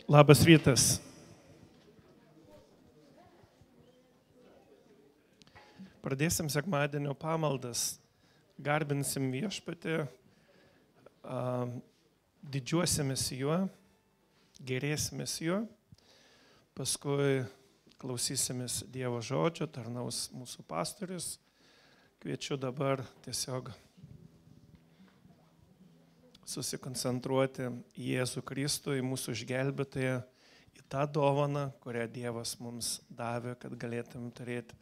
Labas rytas. Pradėsim sekmadienio pamaldas. Garbinsim viešpatį, didžiuosimės juo, gerėsimės juo, paskui klausysimės Dievo žodžio, tarnaus mūsų pastorius. Kviečiu dabar tiesiog susikoncentruoti į Jėzų Kristų, į mūsų išgelbėtoją, į tą dovaną, kurią Dievas mums davė, kad galėtum turėti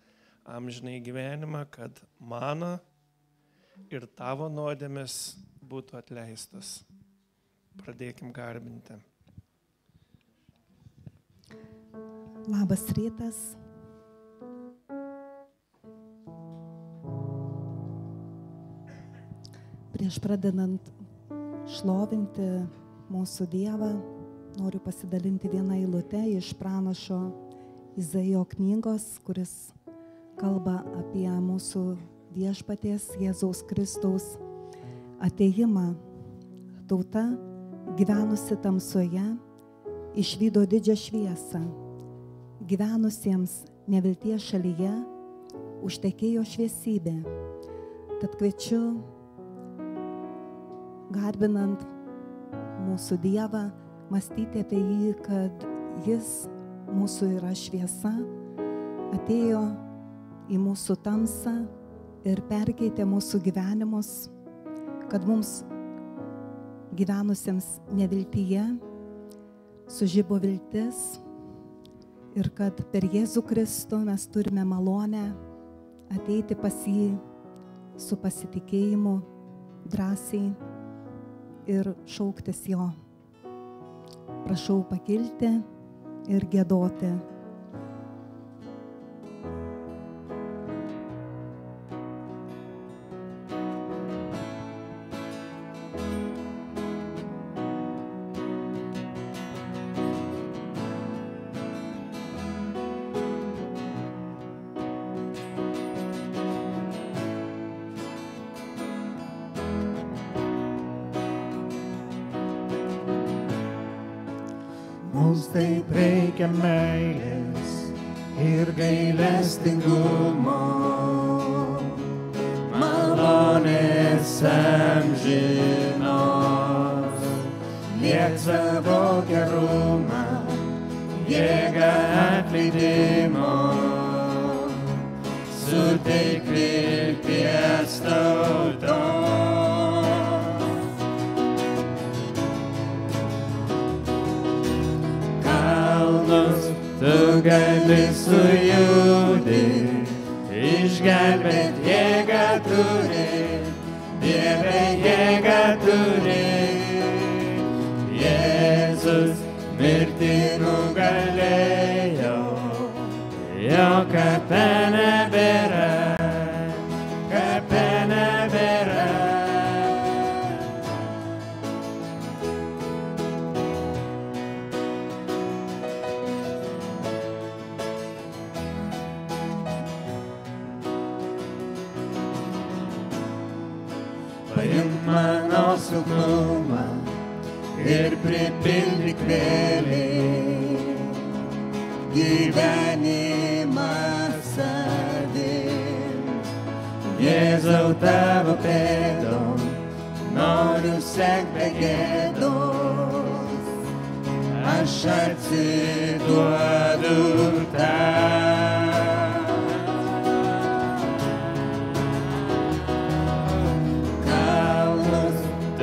amžinai gyvenimą, kad mano ir tavo nuodėmės būtų atleistas. Pradėkim garbinti. Labas rytas. Prieš pradedant šlovinti mūsų Dievą, noriu pasidalinti vieną eilutę iš pranašo Izaijo knygos, kuris kalba apie mūsų viešpaties Jėzaus Kristaus atėjimą. Tauta, gyvenusi tamsoje, išvydo didžią šviesą. Gyvenusiems nevilties šalyje užtekėjo šviesybė. Tad kviečiu, garbinant mūsų Dievą, mąstyti apie jį, kad jis mūsų yra šviesa, atėjo į mūsų tamsą ir perkeitė mūsų gyvenimus, kad mums gyvenusiems neviltyje sužibo viltis ir kad per Jėzų Kristų mes turime malonę ateiti pas jį su pasitikėjimu, drąsiai ir šauktis jo. Prašau pakilti ir giedoti. Mums taip reikia meilės ir gailestingumo, malonės amžinos. Liek savo gerumą, jėgą atleidimo, suteik vilties tautos. Tu gali sujudinti, išgelbėt jėgą turi, Dieve jėgą turi. Jėzus mirtį nugalėjo, jo kape nebėra, kape nebėra. Paimk mano silpnumą ir pripildyk vėlį, gyvenimą savim. Jėzau tavo pėdom, noriu sekt be gėdos, aš atsiduodu tau.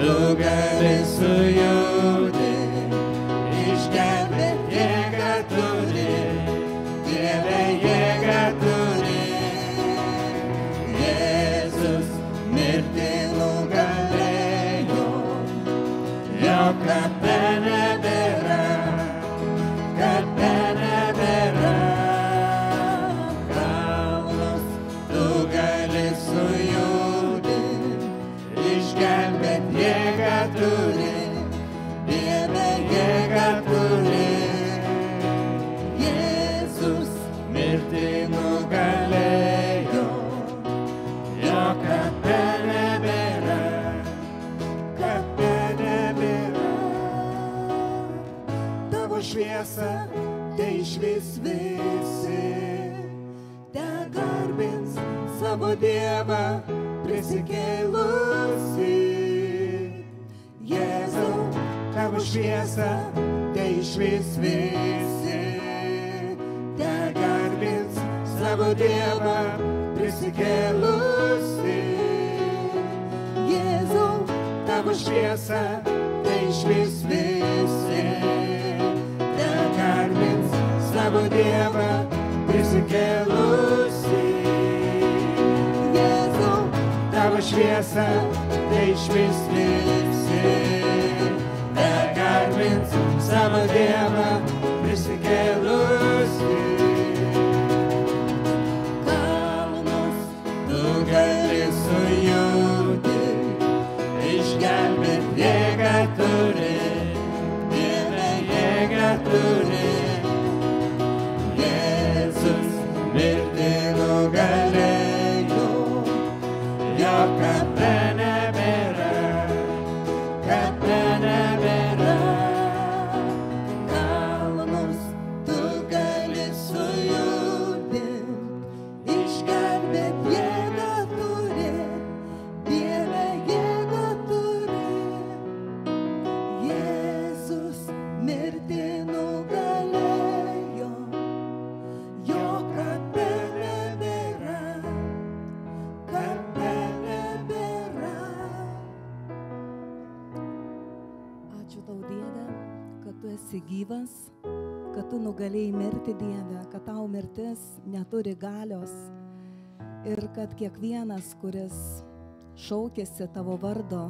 Tu gali sujudinti, išgelbėt jėgą turi, Dieve jėgą turi. Jėzus mirtį nugalėjo, jo kape nebėra, kape nebėra. Kalnus tu gali sujudinti, išgelbėt jėgą turi, Dieve jėgą turi. Jėzus mirtį nugalėjo, jo kape nebėra, kape nebėra. šviesą, te išvis visi, te garbins savo Dievą prisikėlusi. Jėzau, tavo šviesą, te išvis visi, te garbins savo Dievą prisikėlusi. Jėzau, tavo šviesą, te išvis visi, te garbins savo Dievą prisikėlusi. Jėzau, tavo šviesą, te išvis visi, te garbins savo Dievą prisikėlusi. Kalnus tu gali sujudinti, išgelbėt jėgą turi, Dieve jėgą turi. Jėzus mirtį nugalėjo, jo kape nebėra, kape nebėra. Kalnus tu gali sujudinti, išgelbėt jėgą turi, Dieve jėgą turi. Jėzus mirtį nugalėjo, jo kape nebėra, kape nebėra. Ačiū tau, Dieve, kad tu esi gyvas, kad tu nugalėjai mirti, Dieve, kad tau mirtis neturi galios ir kad kiekvienas, kuris šaukėsi tavo vardo,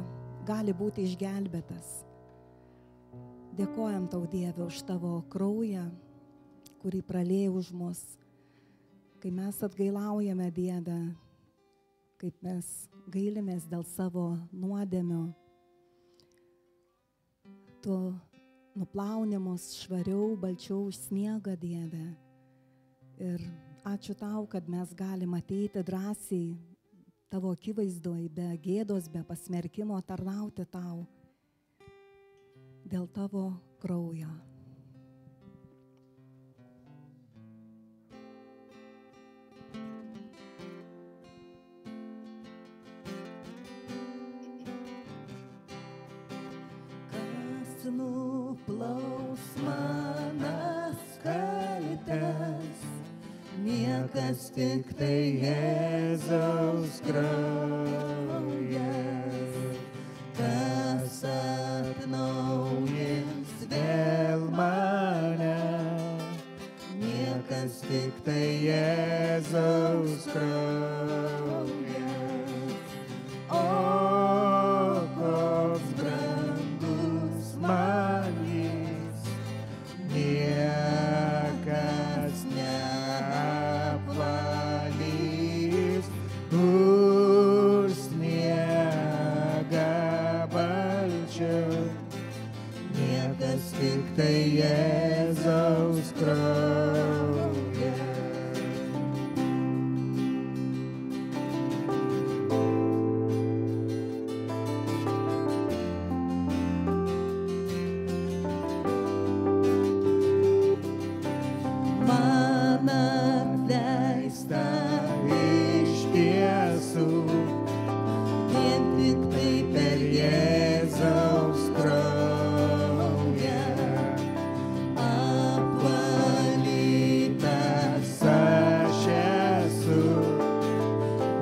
gali būti išgelbėtas. Dėkojam tau, Dieve, už tavo kraują, kurį praliejai už mus. Kai mes atgailaujame, Dieve, kaip mes gailimės dėl savo nuodėmių, tu nuplauni mus švariau, balčiau už sniegą, Dieve. Ir ačiū tau, kad mes galim ateiti drąsiai tavo akivaizdoj, be gėdos, be pasmerkimo tarnauti tau dėl tavo kraujo. Kas nuplaus manas kaltes, niekas tik tai Jėzaus kraujas. Kas atnaujins vėl mane, niekas tik tai Jėzaus kraujas. O koks brangus man jis, niekas neapvalys už sniegą balčiau, niekas tik tai Jėzaus kraujas. Man atleista iš tiesų, vien tik tai per Jėzaus kraują. Apvalytas aš esu,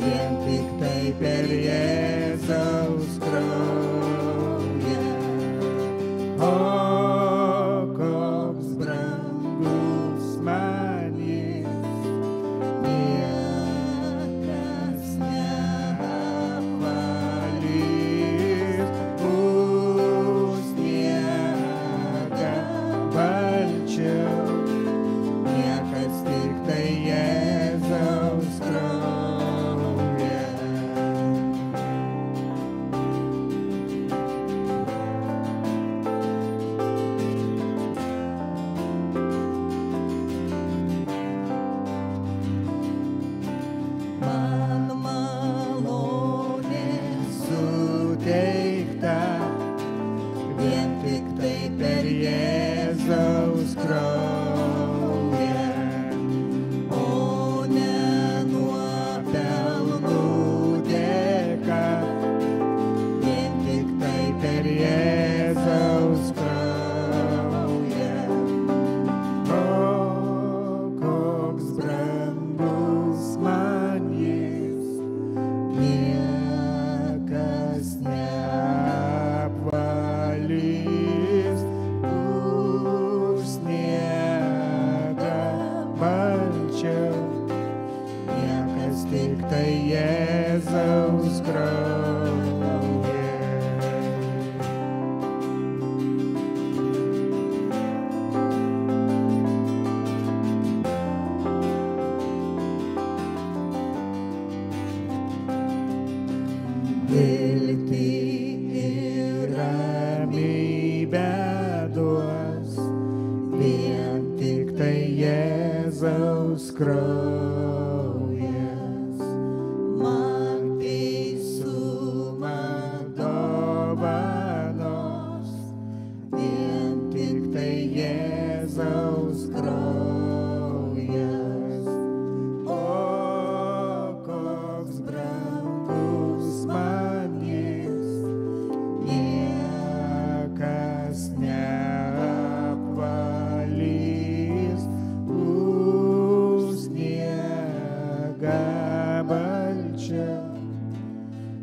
vien tik tai per Jėzaus kraują. O koks brangus man jis, niekas neapvalys už sniegą balčiau, niekas tik tai Jėzaus kraujas. kraują, o ne nuopelnų dėka, vien tik tai per Jėzaus kraują. O koks brangus man jis, niekas neapvalys už sniegą balčiau, niekas tik tai Jėzaus kraujas. Viltį ir ramybę duos vien tik tai Jėzaus kraujas. Man teisumą dovanos vien tik tai Jėzaus kraujas. O koks brangus man jis, niekas neapvalys už sniegą balčiau,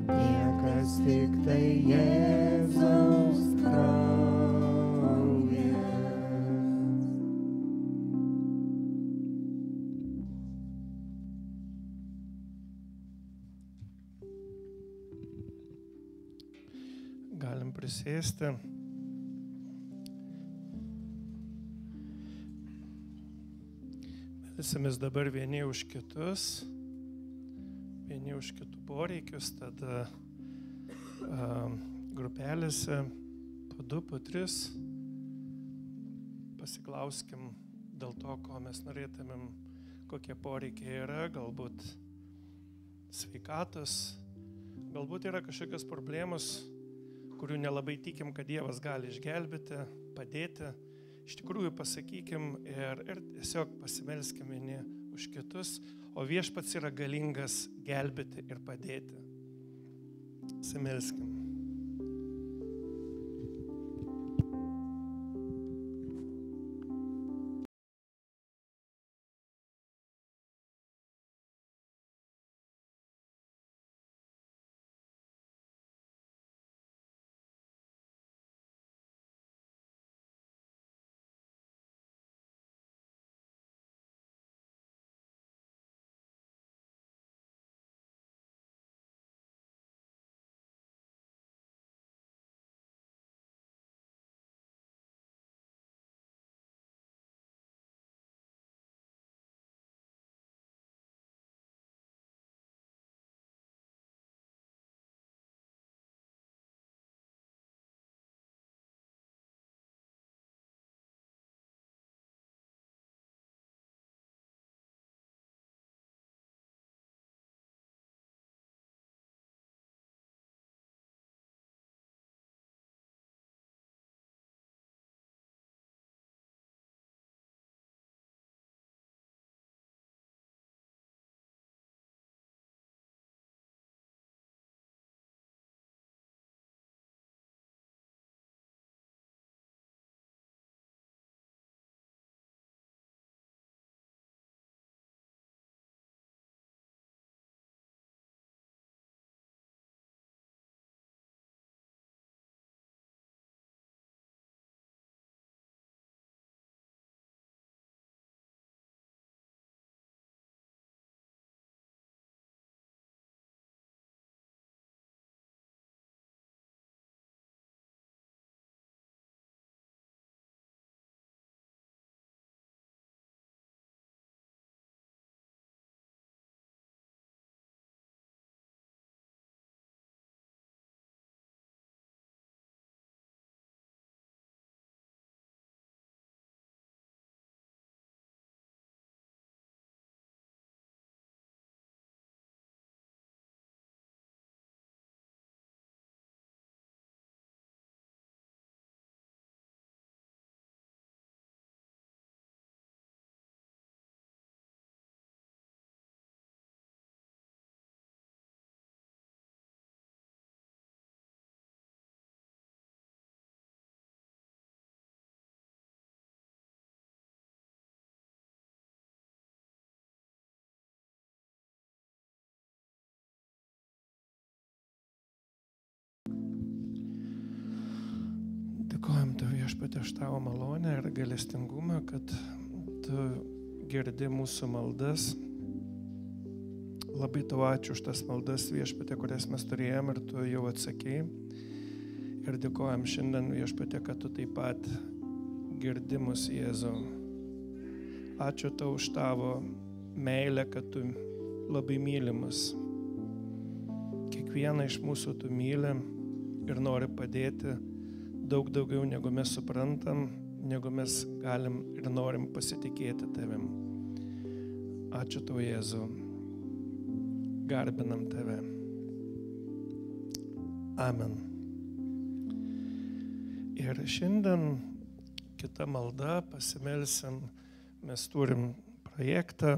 niekas tik tai Jėzaus kraujas. Galim prisėsti. Melsimės dabar vieni už kitus, vieni už kitų poreikius, tada grupelėse po 2, po 3 pasiklauskim dėl to, ko mes norėtumėm, kokie poreikiai yra, galbūt sveikatos, galbūt yra kažkokios problemos, kurių nelabai tikim, kad Dievas gali išgelbėti, padėti. Iš tikrųjų pasakykim ir tiesiog pasimelskim vieni už kitus, o Viešpats yra galingas gelbėti ir padėti. Pasimelskim. Dėkojam Tau viešpatie už Tavo malonę ir gailestingumą, kad Tu girdi mūsų maldas. Labai Tau ačiū už tas maldas viešpatie, kurias mes turėjom ir Tu jau atsakėjai. Ir dėkojam šiandien viešpatie, kad Tu taip pat girdi mus, Jėzau. Ačiū Tau už Tavo meilę, kad Tu labai myli mus. Kiekvieną iš mūsų Tu myli ir nori padėti daug daugiau, negu mes suprantam, negu mes galim ir norim pasitikėti Tavim. Ačiū Tau, Jėzau. Garbinam Tave. Amen. Ir šiandien kita malda, pasimelsim, mes turim projektą,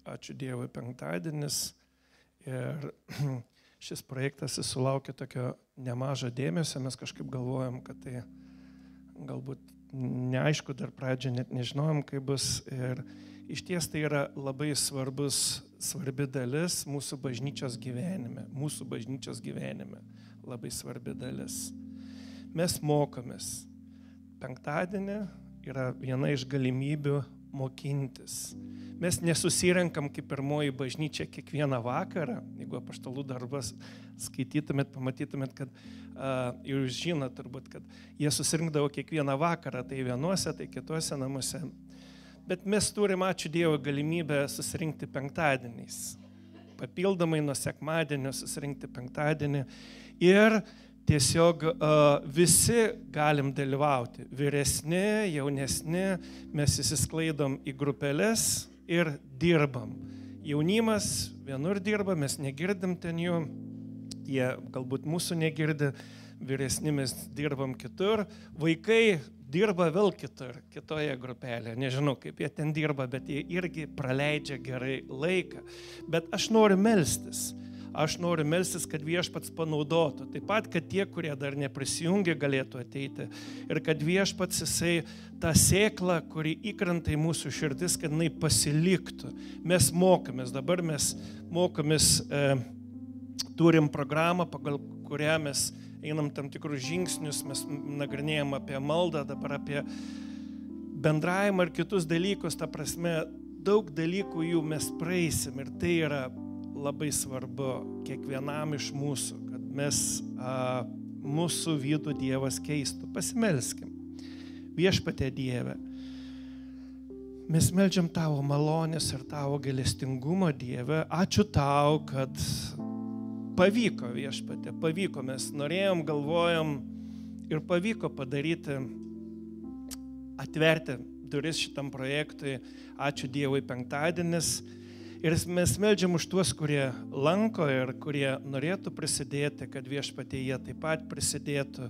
ačiū Dievui, penktadienis. Ir šis projektas sulaukė tokio nemažo dėmesio, mes kažkaip galvojam, kad tai galbūt neaišku, dar pradžio net nežinojom, kaip bus. Ir iš ties tai yra labai svarbi dalis mūsų bažnyčios gyvenime, labai svarbi dalis. Mes mokomės. Penktadienį yra viena iš galimybių mokintis. Mes nesusirenkam kaip pirmoji bažnyčia kiekvieną vakarą. Jeigu apaštalų darbas skaitytumėt, pamatytumėt, kad jūs žinot turbūt, kad jie susirinkdavo kiekvieną vakarą, tai vienuose, tai kituose namuose. Bet mes turim, ačiū Dievui, galimybę susirinkti penktadieniais. Papildomai nuo sekmadienio susirinkti penktadienį. Ir tiesiog visi galim dalyvauti. Vyresni, jaunesni, mes įsisklaidom į grupelės ir dirbam. Jaunimas vienur dirba, mes negirdim ten jų, jie galbūt mūsų negirdi, vyresni mes dirbam kitur, vaikai dirba vėl kitur, kitoje grupelėje. Nežinau, kaip jie ten dirba, bet jie irgi praleidžia gerai laiką. Bet aš noriu melstis. Aš noriu melstis, kad Viešpats panaudotų. Taip pat, kad tie, kurie dar neprisijungė, galėtų ateiti. Ir kad Viešpats jisai tą sėklą, kuri įkrenta į mūsų širdis, kad jinai pasiliktų. Mes mokomės. Dabar mes mokomės, turim programą, pagal kurią mes einam tam tikrus žingsnius, mes nagrinėjam apie maldą, dabar apie bendravimą ir kitus dalykus. Ta prasme, daug dalykų jų mes praeisim ir tai yra labai svarbu kiekvienam iš mūsų, kad mes mūsų vidų Dievas keistų. Pasimelskim. Viešpatie Dieve, mes meldžiam Tavo malonės ir Tavo gailestingumo, Dieve. Ačiū Tau, kad pavyko, Viešpatie, pavyko. Mes norėjom, galvojom ir pavyko padaryti, atverti duris šitam projektui. Ačiū Dievui, penktadienis. Ir mes meldžiam už tuos, kurie lanko ir kurie norėtų prisidėti, kad Viešpatie jie taip pat prisidėtų.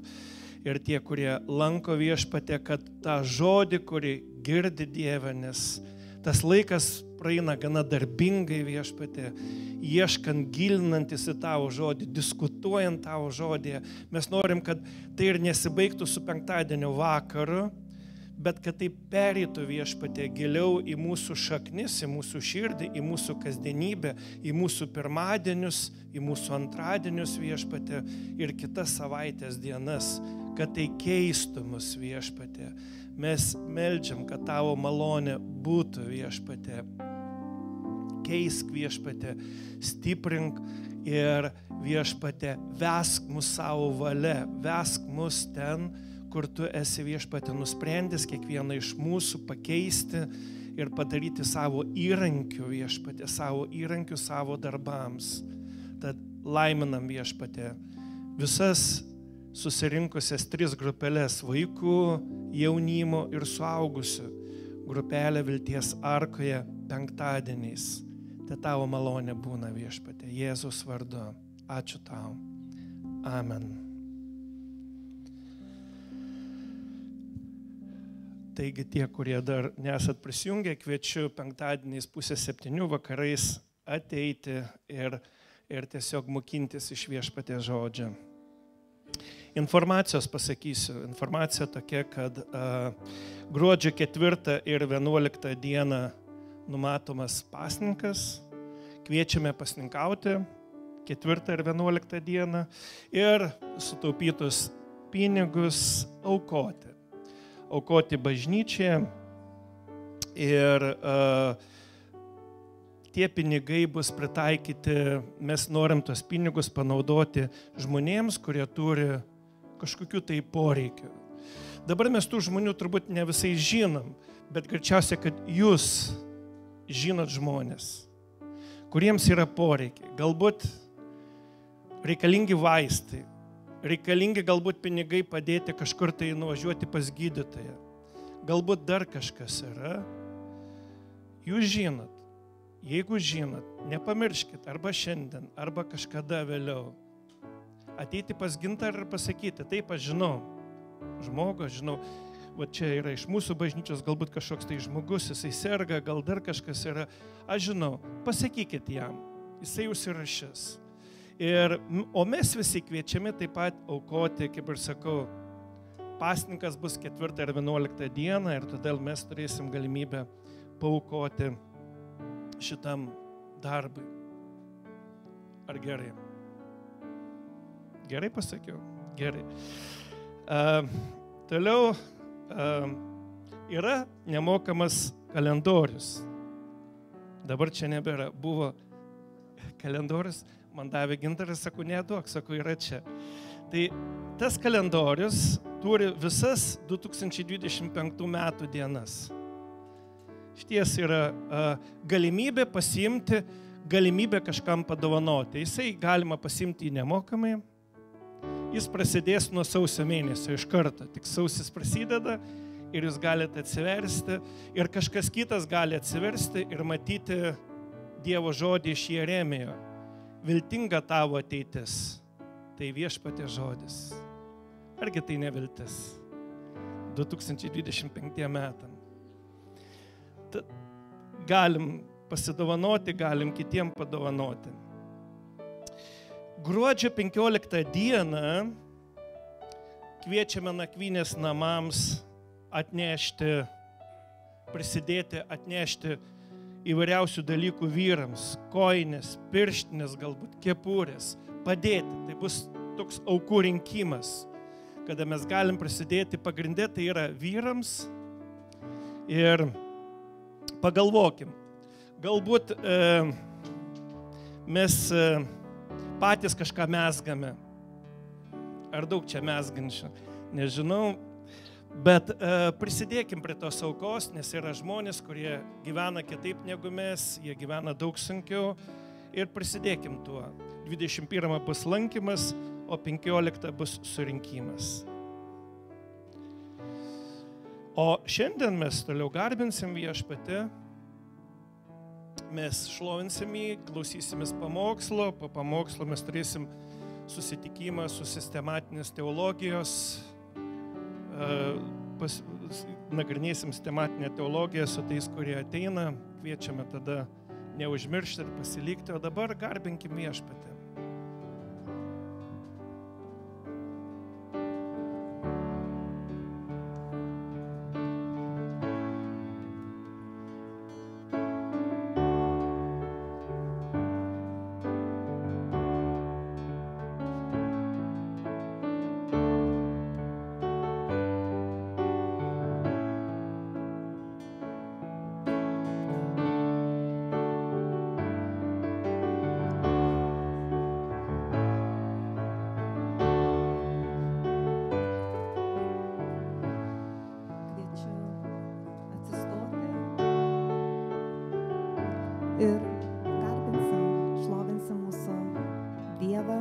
Ir tie, kurie lanko Viešpatie, kad tą žodį, kurį girdi Dieve, nes tas laikas praeina gana darbingai, Viešpatie, ieškant, gilinantis į Tavo žodį, diskutuojant Tavo žodį. Mes norim, kad tai ir nesibaigtų su penktadienio vakaru, bet kad tai pereitų, Viešpatie, giliau į mūsų šaknis, į mūsų širdį, į mūsų kasdienybę, į mūsų pirmadienius, į mūsų antradienius, Viešpatie, ir kitas savaitės dienas, kad tai keistų mus, Viešpatie. Mes meldžiam, kad Tavo malonė būtų, Viešpatie. Keisk, Viešpatie, stiprink ir, Viešpatie, vesk mus savo valia, vesk mus ten, kur Tu esi, Viešpatie, nusprendęs kiekvieną iš mūsų pakeisti ir padaryti savo įrankių, Viešpatie, savo įrankių savo darbams. Tad laiminam, Viešpatie, visas susirinkusias 3 grupelės – vaikų, jaunimo ir suaugusių grupelė Vilties arkoje penktadieniais. Te Tavo malonė būna, Viešpatie, Jėzaus vardu. Ačiū Tau. Amen. Taigi tie, kurie dar nesat prisijungę, kviečiu penktadieniais 6:30 vakarais ateiti ir tiesiog mokintis iš Viešpaties žodžio. Informacijos pasakysiu. Informacija tokia, kad gruodžio 4 ir 11 dieną numatomas pasninkas. Kviečiame pasninkauti 4 ir 11 dieną ir sutaupytus pinigus aukoti. Aukoti bažnyčiai ir tie pinigai bus pritaikyti, mes norim tos pinigus panaudoti žmonėms, kurie turi kažkokių tai poreikių. Dabar mes tų žmonių turbūt ne visai žinom, bet greičiausiai, kad jūs žinot žmonės, kuriems yra poreikiai. Galbūt reikalingi vaistai, reikalingi galbūt pinigai padėti kažkur tai nuvažiuoti pas gydytoją. Galbūt dar kažkas yra. Jūs žinot. Jeigu žinot, nepamirškit arba šiandien, arba kažkada vėliau. Ateiti pas Gintarą ir pasakyti, taip, aš žinau, žmogų, aš žinau, va čia yra iš mūsų bažnyčios, galbūt kažkoks tai žmogus, jisai serga, gal dar kažkas yra, aš žinau, pasakykit jam, jisai užsirašys. O mes visi kviečiami taip pat aukoti, kaip ir sakau, pasninkas bus 4 ir 11 dieną ir todėl mes turėsim galimybę paaukoti šitam darbui. Ar gerai? Gerai pasakiau? Gerai. Toliau yra nemokamas kalendorius. Dabar čia nebėra. Buvo kalendorius, man davė Gintaras, sakau, neduok, sakau, yra čia. Tai tas kalendorius turi visas 2025 metų dienas. Šties yra galimybė pasiimti, galimybė kažkam padovanoti. Jisai galima pasiimti nemokamai. Jis prasidės nuo sausio mėnesio iš karto. Tik sausis prasideda ir jūs galite atsiversti. Ir kažkas kitas gali atsiversti ir matyti Dievo žodį iš Jeremijo. Viltinga tavo ateitis. Tai Viešpaties žodis. Argi tai neviltis? 2025 metam. Galim pasidovanoti, galim kitiem padovanoti. Gruodžio 15 dieną kviečiame nakvynės namams atnešti, prisidėti, atnešti įvairiausių dalykų vyrams, kojinės, pirštinės, galbūt kepurės, padėti. Tai bus toks aukų rinkimas, kada mes galim prisidėti, pagrindė tai yra vyrams. Ir pagalvokim, galbūt mes patys kažką mezgame. Ar daug čia mezgančių? Nežinau. Bet prisidėkim prie tos aukos, nes yra žmonės, kurie gyvena kitaip negu mes, jie gyvena daug sunkiau. Ir prisidėkim tuo. 21 bus lankymas, o 15 bus surinkimas. O šiandien mes toliau garbinsim Viešpatį, mes šlovinsim jį, klausysimės pamokslo, po pamokslo mes turėsim susitikimą su sistematinės teologijos, nagrinėsim sistematinę teologiją su tais, kurie ateina, kviečiame tada neužmiršti ir pasilikti, o dabar garbinkim Viešpatį. Ir garbinsim, šlovinsim mūsų Dievą,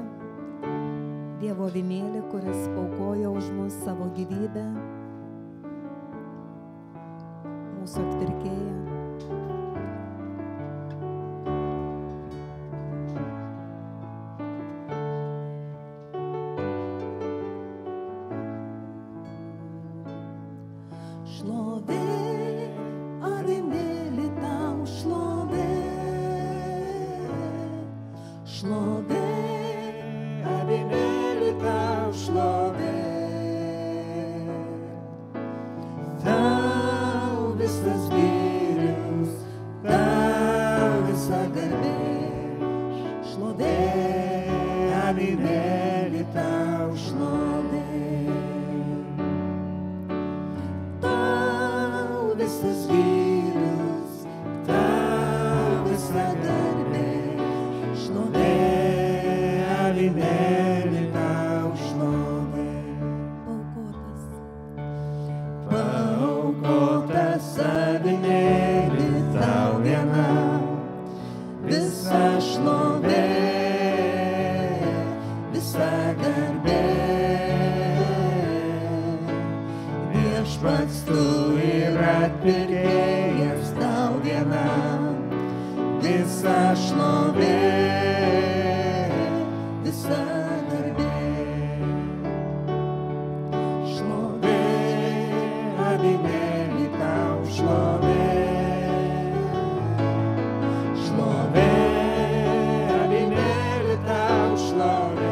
Dievo avinėlį, kuris paaukojo už mus savo gyvybę, mūsų atpirkėją. Avinėli tau šlovė. visas gyrius, tau visa garbė, šlovė, avinėli tau šlovė. Paaukotas avinėli tau vienam, visa šlovė, visa garbė. Viešpats tu ir atpirkėjas tau vienam, visa šlovė, visa garbė. Šlovė, avinėli tau šlovė. Šlovė, avinėli tau šlovė.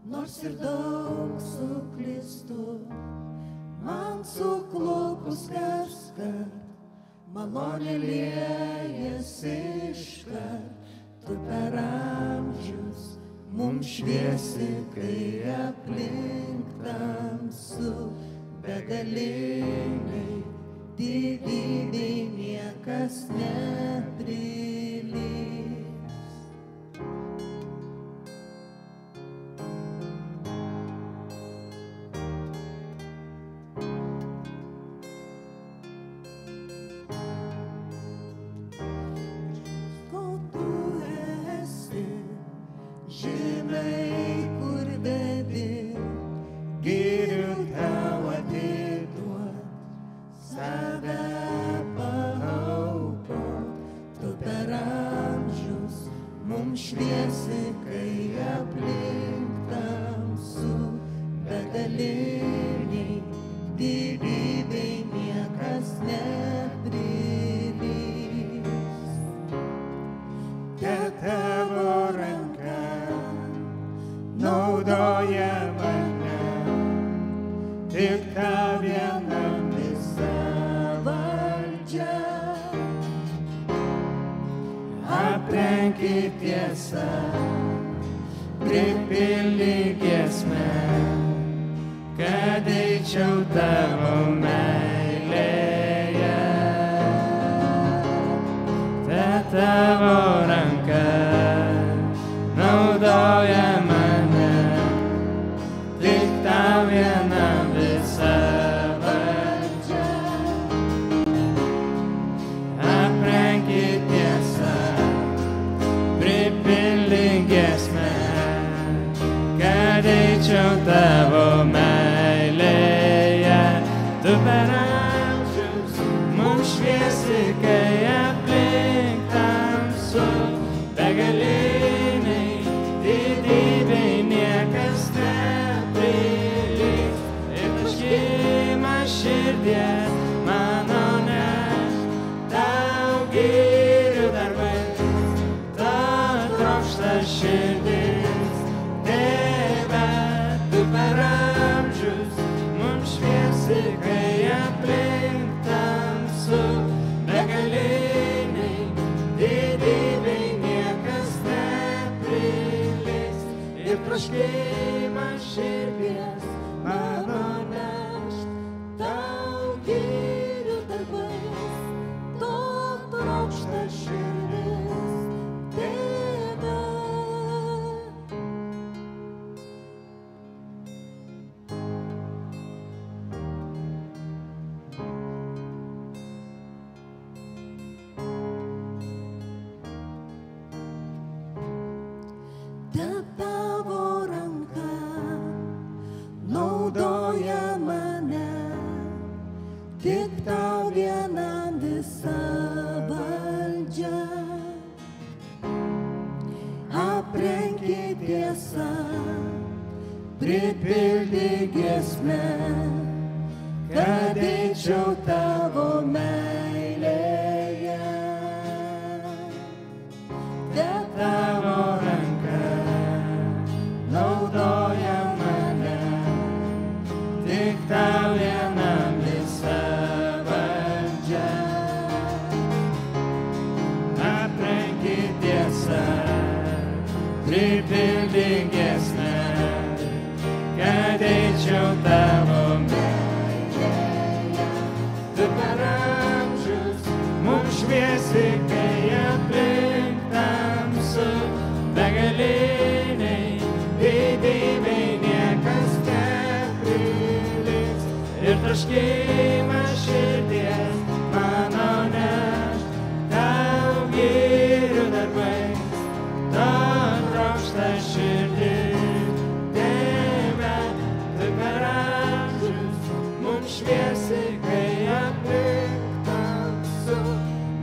Nors ir daug suklystų, man suklupus kaskart, malonė liejasi iškart, tu per amžius mums šviesi, kai aplink tamsu, begaliniai didybei niekas neprilygs. Šviesi, kai aplink tamsu, begaliniai didybei niekas neprilygs. Te tavo ranka naudoja mane, tik tau vienam visa valdžia. Aprenki tiesa, pripildyk giesmę, kad eičiau tavo meilėje. Ta tavo ranka naudoja mane, tik tau vienam visa valdžia. Aprenki tiesa, pripildyk giesmę, kad eičiau tavo meilėje. Tu per amžius mums šviesi, kai aplink tamsu, begaliniai didybei niekas neprilygs. Ir troškimas širdies mano neš tau gyrių darbais, to trokšta širdis. Tėve, tu per amžius mums šviesi, kai aplink tamsu, begaliniai didybei niekas neprilygs. Ir troškimas širdies mano neš tau gyrių darbais, to trokšta širdis. Tėve. Ta tavo ranka naudoja mane, tik tau vienam visa valdžia. Aprenki tiesa, pripildyk giesmę, kad eičiau tavo meilėje. Ta tavo ranka naudoja mane, tik tau vienam visa valdžia. Aprenki tiesa, pripildyk giesmę, kad eičiau tavo meilėje. Tu per amžius mums šviesi, kai aplink tamsu, begaliniai didybei niekas neprilygs. Ir troškimas širdies mano neš tau gyrių darbais, to trokšta širdis. Tėve, tu per amžius mums šviesi, kai aplink tamsu,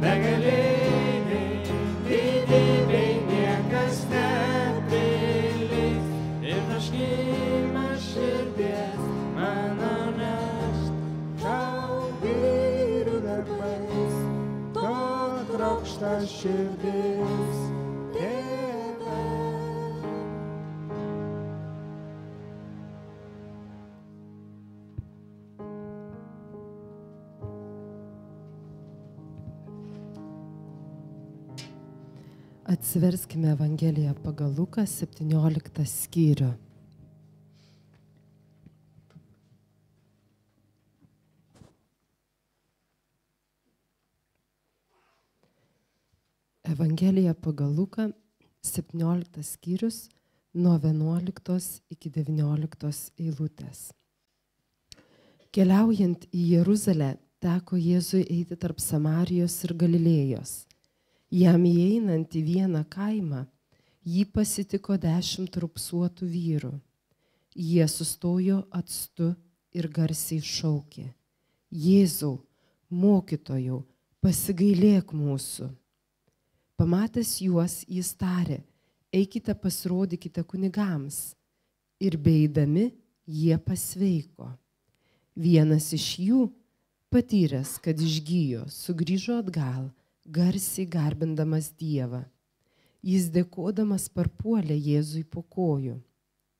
begaliniai didybei niekas neprilygs. Ir troškimas širdies mano neš tau gyrių darbais, to trokšta širdis. Tėve. Atsiverskime Evangeliją pagal Luką 17 skyrių. Evangelija pagal Luką 17 skyrius nuo 11 iki 19 eilutės. Keliaujant į Jeruzalę, teko Jėzui eiti tarp Samarijos ir Galilėjos. Jam įeinant į vieną kaimą, jį pasitiko 10 raupsuotų vyrų. Jie sustojo atstu ir garsiai šaukė: Jėzau, mokytojau, pasigailėk mūsų. Pamatęs juos, jis tarė: eikite pasirodykite kunigams. Ir beeidami jie pasveiko. Vienas iš jų, patyręs, kad išgijo, sugrįžo atgal, garsiai garbindamas Dievą. Jis dėkodamas parpuolė Jėzui po kojų.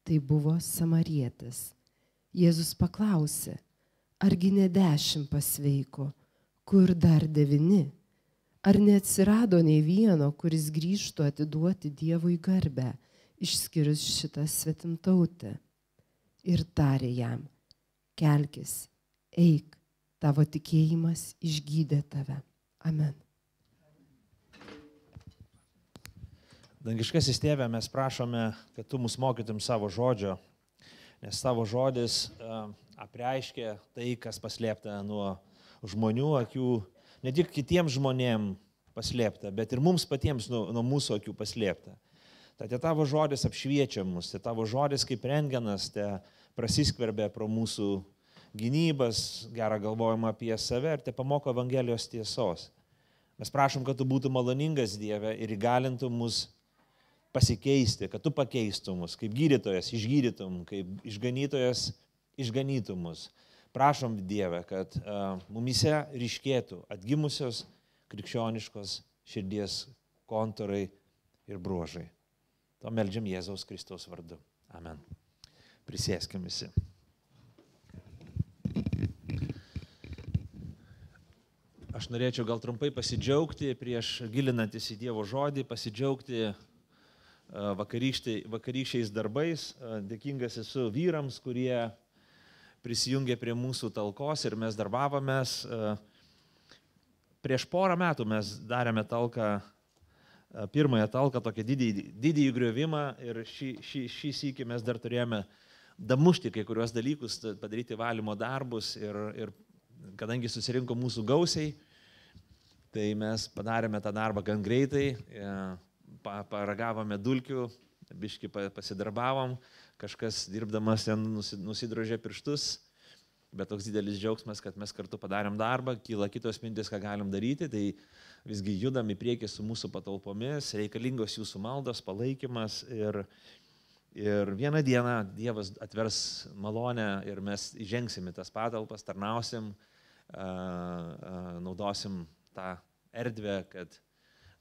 Tai buvo samarietis. Jėzus paklausė: argi ne 10 pasveiko, kur dar 9? Ar neatsirado nei vieno, kuris grįžtų atiduoti Dievui garbę, išskyrus šitą svetimtautį? Ir tarė jam, kelkis, eik, tavo tikėjimas išgydė tave. Amen. Dangiškasis Tėve, mes prašome, kad tu mus mokytum savo žodžio, nes savo žodis apreiškia tai, kas paslėpta nuo žmonių akių, ne tik kitiems žmonėms paslėpta, bet ir mums patiems nuo mūsų akių paslėpta. Tai tavo žodis apšviečia mus, tai tavo žodis kaip rentgenas, tai prasiskverbia pro mūsų gynybas, gerą galvojimą apie save ir tai pamoko Evangelijos tiesos. Mes prašom, kad tu būtų maloningas, Dieve, ir įgalintum mus pasikeisti, kad tu pakeistum mus, kaip gydytojas išgydytum, kaip išganytojas išganytum mus. Prašom, Dieve, kad mumise ryškėtų atgimusios krikščioniškos širdies kontūrai ir bruožai. To meldžiam Jėzaus Kristaus vardu. Amen. Prisėskim visi. Aš norėčiau gal trumpai pasidžiaugti, prieš gilinantis į Dievo žodį, pasidžiaugti vakarykščiais darbais. Dėkingas esu vyrams, kurie prisijungė prie mūsų talkos ir mes darbavomės. Prieš porą metų mes darėme talką, pirmąją talką, tokį didįjį griovimą ir šį sykį mes dar turėjome damušti kai kurios dalykus, padaryti valymo darbus ir kadangi susirinko mūsų gausiai, tai mes padarėme tą darbą gan greitai, paragavome dulkių, biškį pasidarbavom, kažkas dirbdamas ten nusidrožė pirštus, bet toks didelis džiaugsmas, kad mes kartu padarėm darbą, kyla kitos mintis, ką galim daryti, tai visgi judam į priekį su mūsų patalpomis, reikalingos jūsų maldos, palaikymas ir vieną dieną Dievas atvers malonę ir mes įžengsim į tas patalpas, tarnausim, naudosim tą erdvę, kad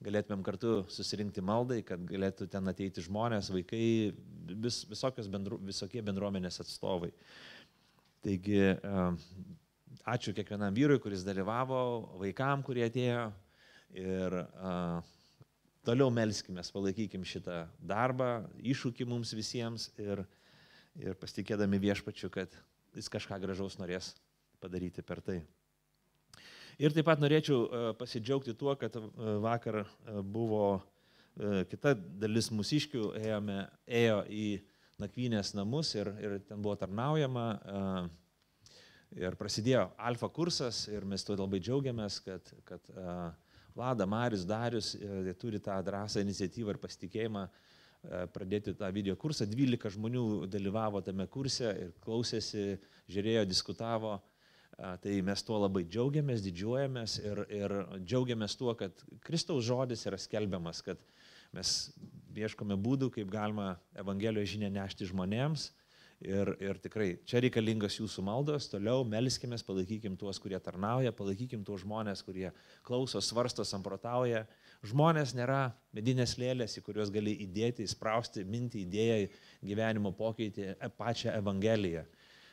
galėtumėm kartu susirinkti maldai, kad galėtų ten ateiti žmonės, vaikai, visokie bendruomenės atstovai. Taigi, ačiū kiekvienam vyrui, kuris dalyvavo, vaikam, kurie atėjo ir toliau melskimės, palaikykim šitą darbą, iššūkį mums visiems ir pasitikėdami Viešpačiu, kad jis kažką gražaus norės padaryti per tai. Ir taip pat norėčiau pasidžiaugti tuo, kad vakar buvo kita dalis mūsiškių, ėjo į nakvynės namus ir ten buvo tarnaujama ir prasidėjo alfa kursas ir mes to labai džiaugiamės, kad Vlada, Marius, Darius turi tą drąsą, iniciatyvą ir pasitikėjimą pradėti tą video kursą. 12 žmonių dalyvavo tame kurse ir klausėsi, žiūrėjo, diskutavo. Tai mes tuo labai džiaugiamės, didžiuojamės ir džiaugiamės tuo, kad Kristaus žodis yra skelbiamas, kad mes ieškome būdų, kaip galima Evangelijos žinią nešti žmonėms ir tikrai čia reikalingas jūsų maldos, toliau melskimės, palaikykim tuos, kurie tarnauja, palaikykim tuos žmonės, kurie klauso, svarsto, samprotauja. Žmonės nėra medinės lėlės, į kuriuos gali įdėti, įsprausti mintį, idėją, gyvenimo pokytį, pačią Evangeliją.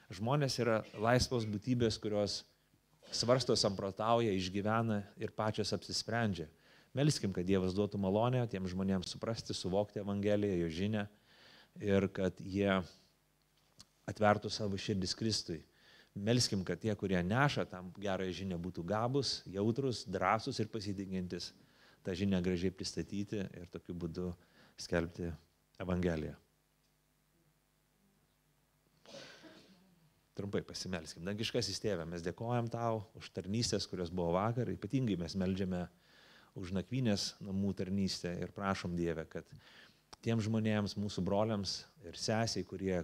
Žmonės yra laisvos būtybės, kurios svarsto, samprotauja, išgyvena ir pačios apsisprendžia. Melskim, kad Dievas duotų malonę tiems žmonėms suprasti, suvokti Evangeliją, jo žinią ir kad jie atvertų savo širdis Kristui. Melskim, kad tie, kurie neša tam gerąją žinią, būtų gabūs, jautrus, drąsūs ir pasitikintis tą žinią gražiai pristatyti ir tokiu būdu skelbti Evangeliją. Trumpai pasimelskim. Dangiškasis Tėve, mes dėkojam tau už tarnystės, kurios buvo vakar, ypatingai mes meldžiame už nakvynės namų tarnystę ir prašom Dieve, kad tiem žmonėms, mūsų broliams ir sesiai, kurie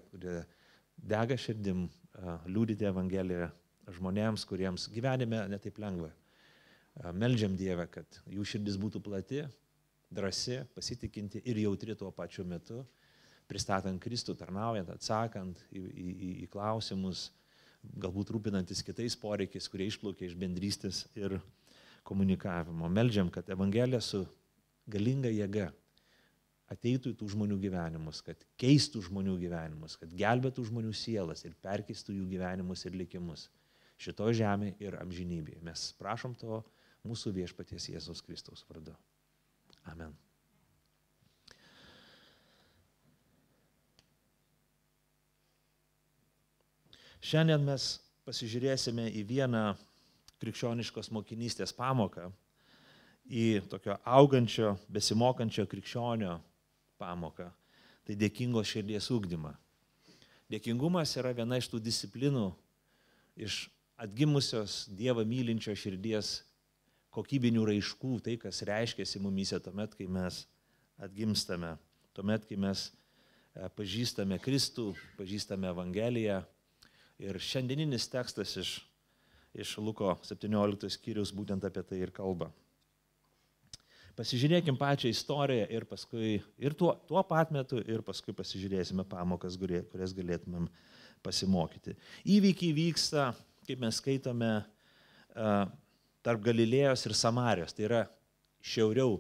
dega širdim liudyti Evangeliją žmonėms, kuriems gyvenime netaip lengva. Meldžiam Dieve, kad jų širdis būtų plati, drąsi, pasitikinti ir jautri tuo pačiu metu, pristatant Kristų, tarnaujant, atsakant į klausimus, galbūt rūpinantis kitais poreikiais, kurie išplaukia iš bendrystės ir komunikavimo. Meldžiam, kad Evangelija su galinga jėga ateitų į tų žmonių gyvenimus, kad keistų žmonių gyvenimus, kad gelbėtų žmonių sielas ir perkeistų jų gyvenimus ir likimus šitoj žemėje ir amžinybėje. Mes prašom to mūsų viešpaties Jėzaus Kristaus vardu. Amen. Šiandien mes pasižiūrėsime į vieną krikščioniškos mokinystės pamoką, į tokio augančio, besimokančio krikščionio pamoką. Tai dėkingos širdies ugdymą. Dėkingumas yra viena iš tų disciplinų, iš atgimusios Dievą mylinčio širdies kokybinių raiškų, tai kas reiškiasi mumyse tuomet, kai mes atgimstame, tuomet, kai mes pažįstame Kristų, pažįstame Evangeliją. Ir šiandieninis tekstas iš Luko 17 skyrius būtent apie tai ir kalba. Pasižiūrėkim pačią istoriją ir paskui, ir tuo pat metu, ir paskui pasižiūrėsime pamokas, kurias galėtumėm pasimokyti. Įvykiai vyksta, kaip mes skaitome, tarp Galilėjos ir Samarijos, tai yra šiauriau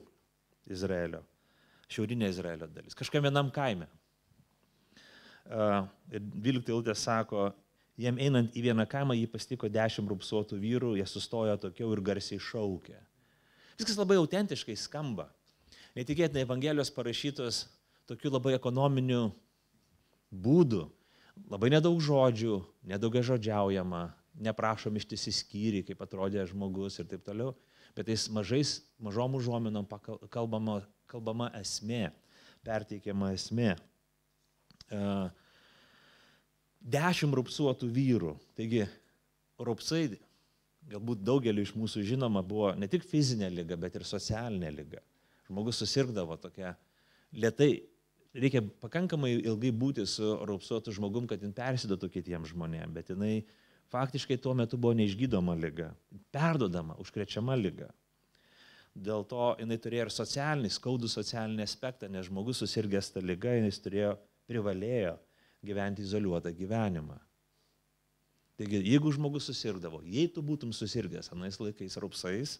Izraelio, šiaurinė Izraelio dalis, kažkam vienam kaime. Ir 12 eilutė sako, jiem einant į vieną kaimą, jį pasitiko 10 raupsuotų vyrų, jie sustojo atokiau ir garsiai šaukė. Viskas labai autentiškai skamba. Netikėtinai Evangelijos parašytos tokiu labai ekonominiu būdu. Labai nedaug žodžių, nedaugia žodžiaujama, neprašom ištisi skyriai, kaip atrodė žmogus ir taip toliau. Bet tais mažom užuominom kalbama esmė, perteikiama esmė. 10 raupsuotų vyrų. Taigi, raupsai, galbūt daugelį iš mūsų žinoma, buvo ne tik fizinė liga, bet ir socialinė liga. Žmogus susirgdavo tokia lėtai. Reikia pakankamai ilgai būti su raupsuotu žmogum, kad jin persiduotų kitiems žmonėms, bet jinai faktiškai tuo metu buvo neišgydoma liga, perdodama, užkrečiama liga. Dėl to jinai turėjo ir skaudų socialinį aspektą, nes žmogus susirgęs tą ligą, jis privalėjo gyventi izoliuotą gyvenimą. Taigi, jeigu žmogus susirgdavo, jei tu būtum susirgęs anais laikais raupsais,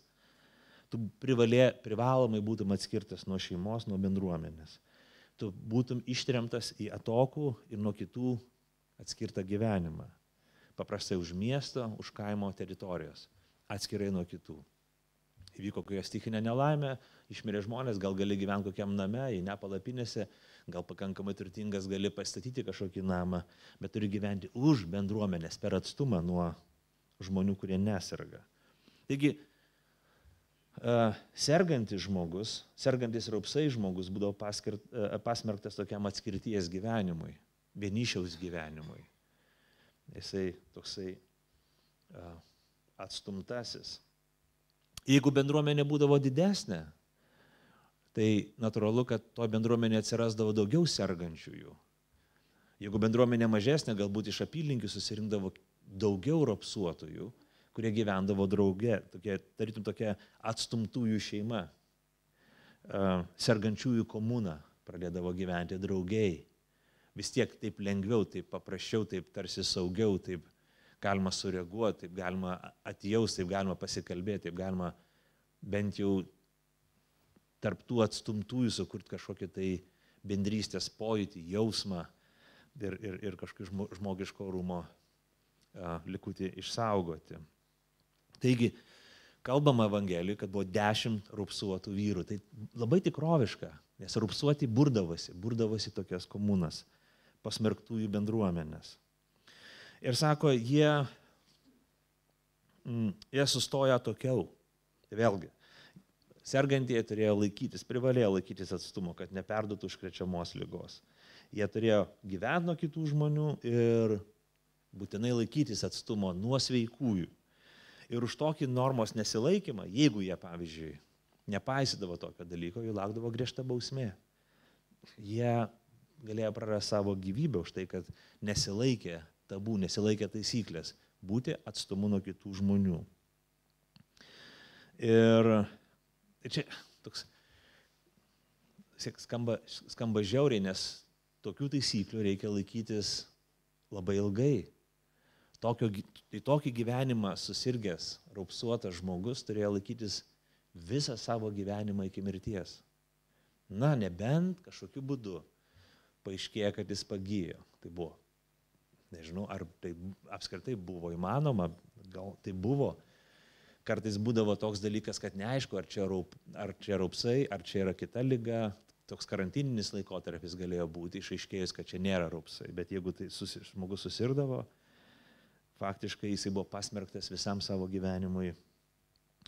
tu privalomai būtum atskirtas nuo šeimos, nuo bendruomenės. Tu būtum ištremtas į atokų ir nuo kitų atskirtą gyvenimą. Paprastai už miesto, už kaimo teritorijos, atskirai nuo kitų. Įvyko kokia stichinė nelaimė, išmirė žmonės, gal gali gyventi kokiam name, jei ne palapinėse, gal pakankamai turtingas gali pastatyti kažkokį namą, bet turi gyventi už bendruomenės, per atstumą nuo žmonių, kurie neserga. Taigi, sergantis raupsai žmogus būdavo pasmerktas tokiam atskirties gyvenimui, vienišiaus gyvenimui. Jisai toksai atstumtasis. Jeigu bendruomenė būdavo didesnė, tai natūralu, kad to bendruomenė atsirasdavo daugiau sergančiųjų. Jeigu bendruomenė mažesnė, galbūt iš apylinkių susirinkdavo daugiau raupsuotųjų, kurie gyvendavo drauge, tarytum tokia atstumtųjų šeima, sergančiųjų komuna pradėdavo gyventi draugiai. Vis tiek taip lengviau, taip paprasčiau, taip tarsi saugiau, taip galima sureaguoti, taip galima atjaus, taip galima pasikalbėti, taip galima bent jau tarp tų atstumtųjų sukurti kažkokį tai bendrystės pojūtį, jausmą ir kažkokį žmogiško orumo likutį išsaugoti. Taigi, kalbama Evangelijoje, kad buvo 10 raupsuotų vyrų. Tai labai tikroviška, nes raupsuoti burdavosi tokias komunas, pasmerktųjų bendruomenės. Ir sako, jie sustoja atokiau. Tai vėlgi, sergantieji privalėjo laikytis atstumo, kad neperduotų užkrečiamos ligos. Jie turėjo gyventi nuo kitų žmonių ir būtinai laikytis atstumo nuo sveikųjų. Ir už tokį normos nesilaikymą, jeigu jie, pavyzdžiui, nepaisydavo tokio dalyko, jų laukdavo griežta bausmė. Jie galėjo prarasti savo gyvybę už tai, kad nesilaikė tabų, nesilaikė taisyklės, būti atstumu nuo kitų žmonių. Ir čia toks skamba žiauriai, nes tokių taisyklių reikia laikytis labai ilgai. Tokį gyvenimą susirgęs, raupsuotas žmogus turėjo laikytis visą savo gyvenimą iki mirties. Na, nebent kažkokiu būdu paaiškėja, kad jis pagijo. Tai buvo. Nežinau, ar tai apskritai buvo įmanoma, gal tai buvo. Kartais būdavo toks dalykas, kad neaišku, ar čia raupsai, ar čia yra kita liga. Toks karantininis laikotarpis galėjo būti, išaiškėjus, kad čia nėra raupsai. Bet jeigu tai žmogus susirdavo, faktiškai jisai buvo pasmerktas visam savo gyvenimui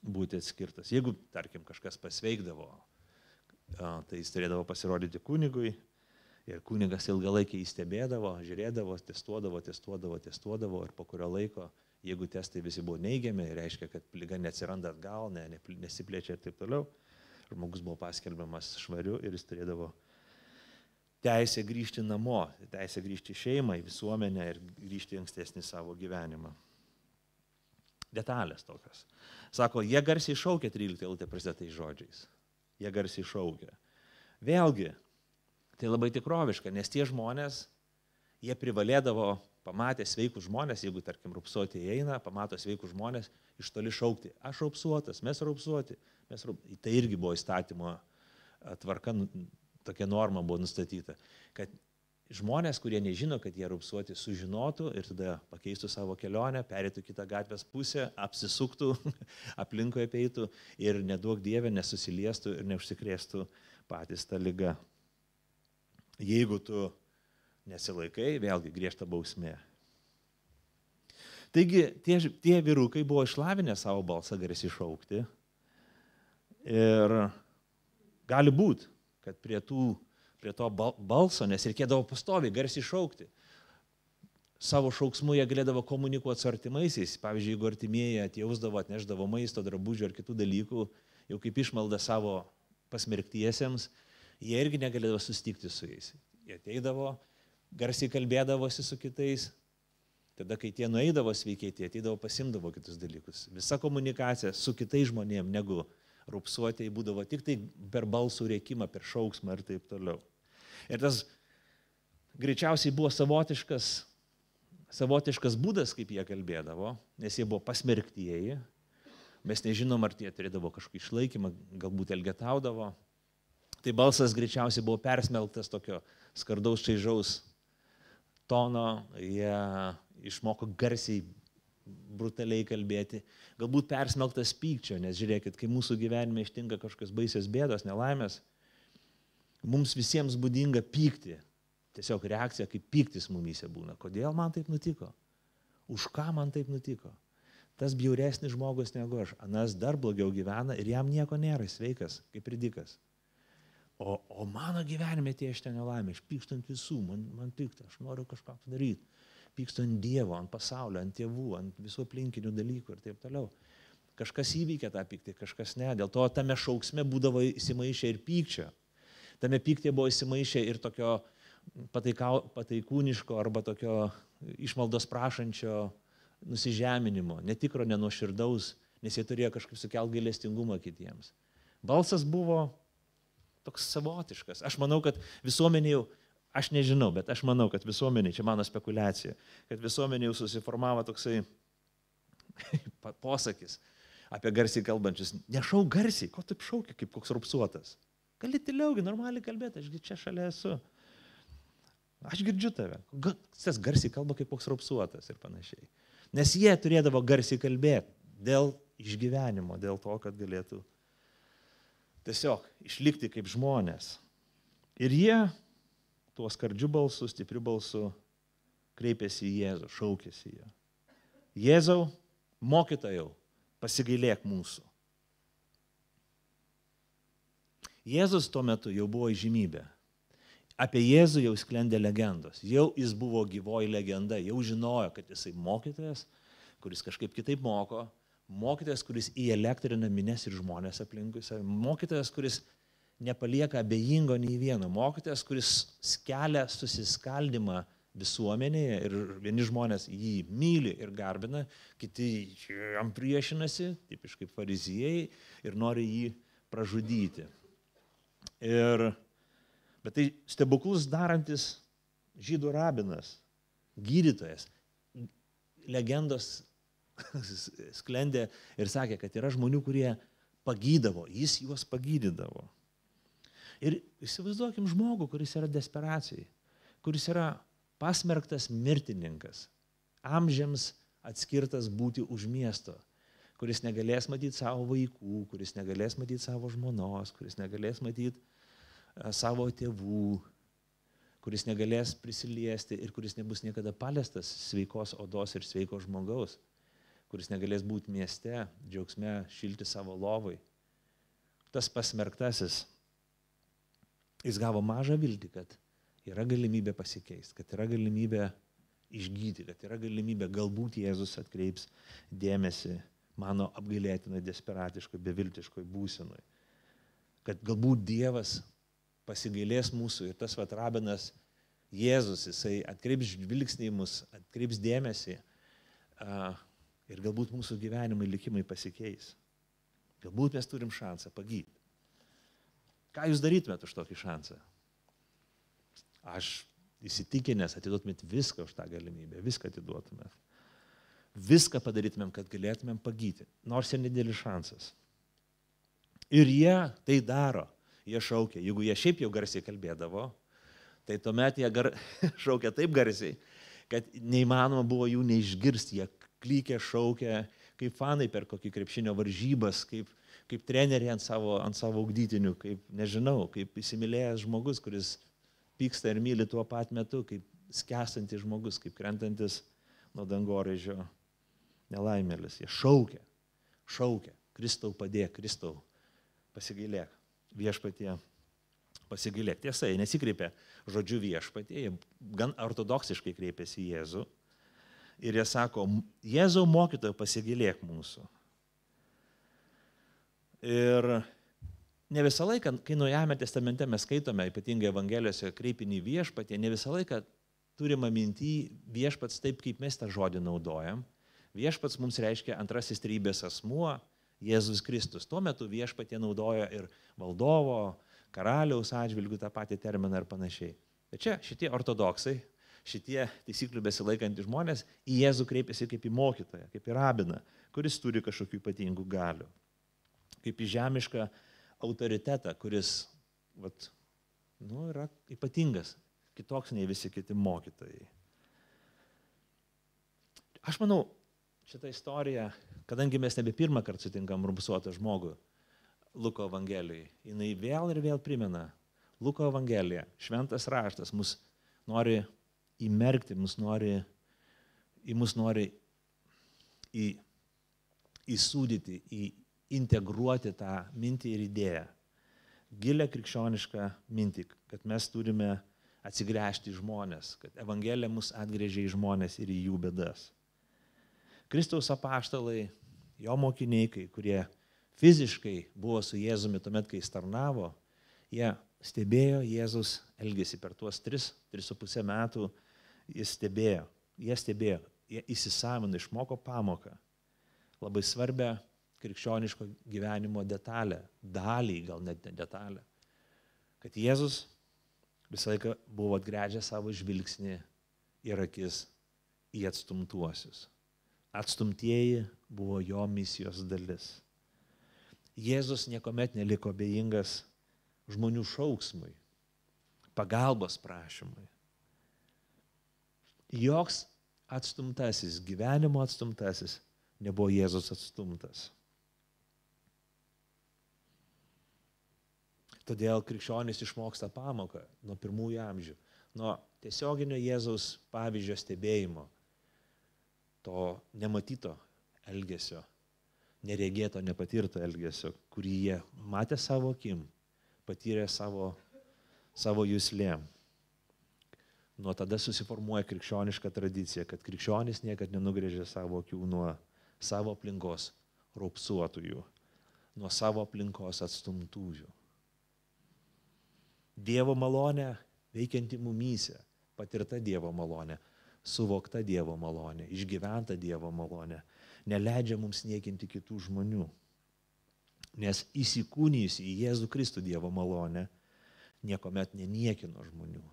būti atskirtas. Jeigu, tarkim, kažkas pasveikdavo, tai jis turėdavo pasirodyti kunigui ir kunigas ilgalaikiai įstebėdavo, žiūrėdavo, testuodavo ir po kurio laiko, jeigu testai visi buvo neigiami, reiškia, kad liga neatsiranda atgal, nesiplečia ir taip toliau, žmogus buvo paskelbiamas švariu ir jis turėdavo teisę grįžti namo, teisę grįžti į šeimą, į visuomenę ir grįžti į ankstesnį savo gyvenimą. Detalės tokios. Sako, jie garsiai šaukia, 13 eilutė prasideda tais žodžiais. Jie garsiai šaukia. Vėlgi, tai labai tikroviška, nes tie žmonės, jie privalėdavo, pamatę sveikus žmonės, jeigu, tarkim, raupsuoti eina, pamato sveikus žmonės, iš toli šaukti, aš raupsuotas, mes raupsuoti. Tai irgi buvo įstatymo tvarka, tokia norma buvo nustatyta, kad žmonės, kurie nežino, kad jie raupsuoti, sužinotų ir tada pakeistų savo kelionę, perėtų kitą gatvės pusę, apsisuktų, aplinkoje apeitų ir neduok Dieve nesusiliestų ir neužsikrėstų patys tą ligą. Jeigu tu nesilaikai, vėlgi griežta bausmė. Taigi tie vyrukai buvo išlavinę savo balsą garsiai šaukti ir gali būti, kad prie to balso, nes reikėdavo pastoviai garsiai šaukti. Savo šauksmu jie galėdavo komunikuoti su artimaisiais. Pavyzdžiui, jeigu artimieji atjausdavo, atneždavo maisto, drabužių ar kitų dalykų, jau kaip išmalda savo pasmerktiesiems, jie irgi negalėdavo susitikti su jais. Jie ateidavo, garsiai kalbėdavosi su kitais, tada, kai tie nueidavo sveikiai, tie ateidavo, pasimdavo kitus dalykus. Visa komunikacija su kitais žmonėm negu raupsuotieji būdavo tik tai per balsų rėkimą, per šauksmą ir taip toliau. Ir tas greičiausiai buvo savotiškas būdas, kaip jie kalbėdavo, nes jie buvo pasmerktieji. Mes nežinom, ar tie turėdavo kažkokį išlaikymą, galbūt elgetaudavo. Tai balsas greičiausiai buvo persmelktas tokio skardaus šaižaus tono, jie išmoko garsiai, brutaliai kalbėti, galbūt persmelktas pykčio, nes žiūrėkit, kai mūsų gyvenime ištinka kažkokios baisios bėdos, nelaimės, mums visiems būdinga pykti. Tiesiog reakcija, kaip pyktis mumyse būna. Kodėl man taip nutiko? Už ką man taip nutiko? Tas bjauresnis žmogus negu aš, anas dar blogiau gyvena ir jam nieko nėra, sveikas, kaip ridikas. O mano gyvenime tie aš ten nelaimė, aš pykstu ant visų, man pikta, aš noriu kažką padaryti. Pykstu ant Dievo, ant pasaulio, ant tėvų, ant visų aplinkinių dalykų ir taip toliau. Kažkas įvykė tą pyktį, kažkas ne. Dėl to tame šauksme būdavo įsimaišę ir pykčio. Tame pyktyje buvo įsimaišę ir tokio pataikūniško arba tokio išmaldos prašančio nusižeminimo, netikro, nenuoširdaus, nes jie turėjo kažkaip sukelti gailestingumą kitiems. Balsas buvo toks savotiškas. Aš manau, kad visuomenė jau, aš nežinau, bet aš manau, kad visuomenė, čia mano spekulacija, kad visuomenė jau susiformavo toksai posakis apie garsiai kalbančius. Nešauk garsiai, ko taip šaukia, kaip koks raupsuotas. Gali tyliaugi, normaliai kalbėti, ašgi čia šalia esu. Aš girdžiu tave. Tas garsiai kalba kaip koks raupsuotas ir panašiai. Nes jie turėdavo garsiai kalbėti dėl išgyvenimo, dėl to, kad galėtų tiesiog išlikti kaip žmonės. Ir jie tuo skardžiu balsu, stipriu balsu kreipėsi į Jėzų, šaukėsi jį. Jėzau, mokytojau, pasigailėk mūsų. Jėzus tuo metu jau buvo įžymybė. Apie Jėzų jau sklendė legendos. Jau jis buvo gyvoji legenda, jau žinojo, kad jisai mokytojas, kuris kažkaip kitaip moko, mokytojas, kuris įelektrina mines ir žmonės aplinkui save, mokytojas, kuris nepalieka abejingo nei vieno, mokytojas, kuris kelia susiskaldimą visuomenėje ir vieni žmonės jį myli ir garbina, kiti jam priešinasi, tipiškai fariziejai, ir nori jį pražudyti. Bet tai stebuklus darantis žydų rabinas, gydytojas, legendos sklendė ir sakė, kad yra žmonių, kurie pagydavo, jis juos pagydydavo. Ir įsivaizduokim žmogų, kuris yra desperacijai, kuris yra pasmerktas mirtininkas, amžiams atskirtas būti už miesto, kuris negalės matyti savo vaikų, kuris negalės matyti savo žmonos, kuris negalės matyti savo tėvų, kuris negalės prisiliesti ir kuris nebus niekada paliestas sveikos odos ir sveiko žmogaus, kuris negalės būti mieste, džiaugsme, šilti savo lovai. Tas pasmerktasis, jis gavo mažą viltį, kad yra galimybė pasikeisti, kad yra galimybė išgyti, kad yra galimybė, galbūt Jėzus atkreips dėmesį mano apgailėtinai, desperatiškoj, beviltiškoj būsenoj. Kad galbūt Dievas pasigailės mūsų ir tas rabinas Jėzus, jisai atkreips žvilgsnį į mus, atkreips dėmesį ir galbūt mūsų gyvenimai, likimai pasikeis. Galbūt mes turim šansą pagydyti. Ką jūs darytumėt už tokį šansą? Aš įsitikinęs, atiduotumėt viską už tą galimybę, viską atiduotumėt. Viską padarytumėm, kad galėtumėm pagydyti, nors ir nedėlis šansas. Ir jie tai daro, jie šaukia. Jeigu jie šiaip jau garsiai kalbėdavo, tai tuomet jie šaukia taip garsiai, kad neįmanoma buvo jų neišgirsti. Jie klykė, šaukia, kaip fanai per kokį krepšinio varžybas, kaip treneriai ant savo ugdytinių, kaip, nežinau, kaip įsimylėjęs žmogus, kuris pyksta ir myli tuo pat metu, kaip skęstantis žmogus, kaip krentantis nuo dangoraižio nelaimėlis. Jie šaukia, Kristau padėk, Kristau pasigailėk, Viešpatie pasigailėk. Tiesa, jie nesikreipia žodžiu Viešpatie, jie gan ortodoksiškai kreipiasi į Jėzų ir jie sako, Jėzau mokytojau, pasigailėk mūsų. Ir ne visą laiką, kai Naujajame testamente mes skaitome, ypatingai Evangelijose, kreipinį Viešpatie, ne visą laiką turime minty Viešpats taip, kaip mes tą žodį naudojam. Viešpats mums reiškia antrasis trejybės asmuo, Jėzus Kristus. Tuo metu Viešpatie naudoja ir valdovo, karaliaus atžvilgių tą patį terminą ir panašiai. Bet čia šitie ortodoksai, šitie taisyklių besilaikantys žmonės į Jėzų kreipiasi kaip į mokytoją, kaip į rabiną, kuris turi kažkokių ypatingų galių. Kaip į žemišką autoritetą, kuris yra ypatingas, kitoks nei visi kiti mokytojai. Aš manau, šitą istoriją, kadangi mes nebe pirmą kartą sutinkam raupsuotą žmogų Luko Evangelijai, jinai vėl ir vėl primena Luko Evangelija, šventas raštas, mus nori įmerkti, mus nori įsūdyti, integruoti tą mintį ir idėją, gilią krikščionišką mintį, kad mes turime atsigręžti į žmonės, kad Evangelija mus atgrėžia į žmonės ir į jų bėdas. Kristaus apaštalai, jo mokiniai, kurie fiziškai buvo su Jėzumi tuomet, kai jis tarnavo, jie stebėjo Jėzus elgesį per tuos 3,5 metų, jie stebėjo, jie įsisavino, išmoko pamoką, labai svarbią krikščioniško gyvenimo detalę, dalį, gal net ne detalę, kad Jėzus visą laiką buvo atgręžęs savo žvilgsnį ir akis į atstumtuosius. Atstumtieji buvo jo misijos dalis. Jėzus niekuomet neliko abejingas žmonių šauksmui, pagalbos prašymui. Joks atstumtasis, gyvenimo atstumtasis nebuvo Jėzus atstumtas. Todėl krikščionys išmoksta pamoką nuo pirmųjų amžių, nuo tiesioginio Jėzaus pavyzdžio stebėjimo, to nematyto elgesio, neregėto, nepatirto elgesio, kurį jie matė savo akim, patyrė savo juslėm. Nuo tada susiformuoja krikščioniška tradicija, kad krikščionys niekad nenugrėžė savo akių nuo savo aplinkos raupsuotųjų, nuo savo aplinkos atstumtųjų. Dievo malonė veikianti mumyse, patirta Dievo malonė, suvokta Dievo malonė, išgyventa Dievo malonė, neleidžia mums niekinti kitų žmonių. Nes įsikūnijusi į Jėzų Kristų Dievo malonę, niekuomet neniekino žmonių.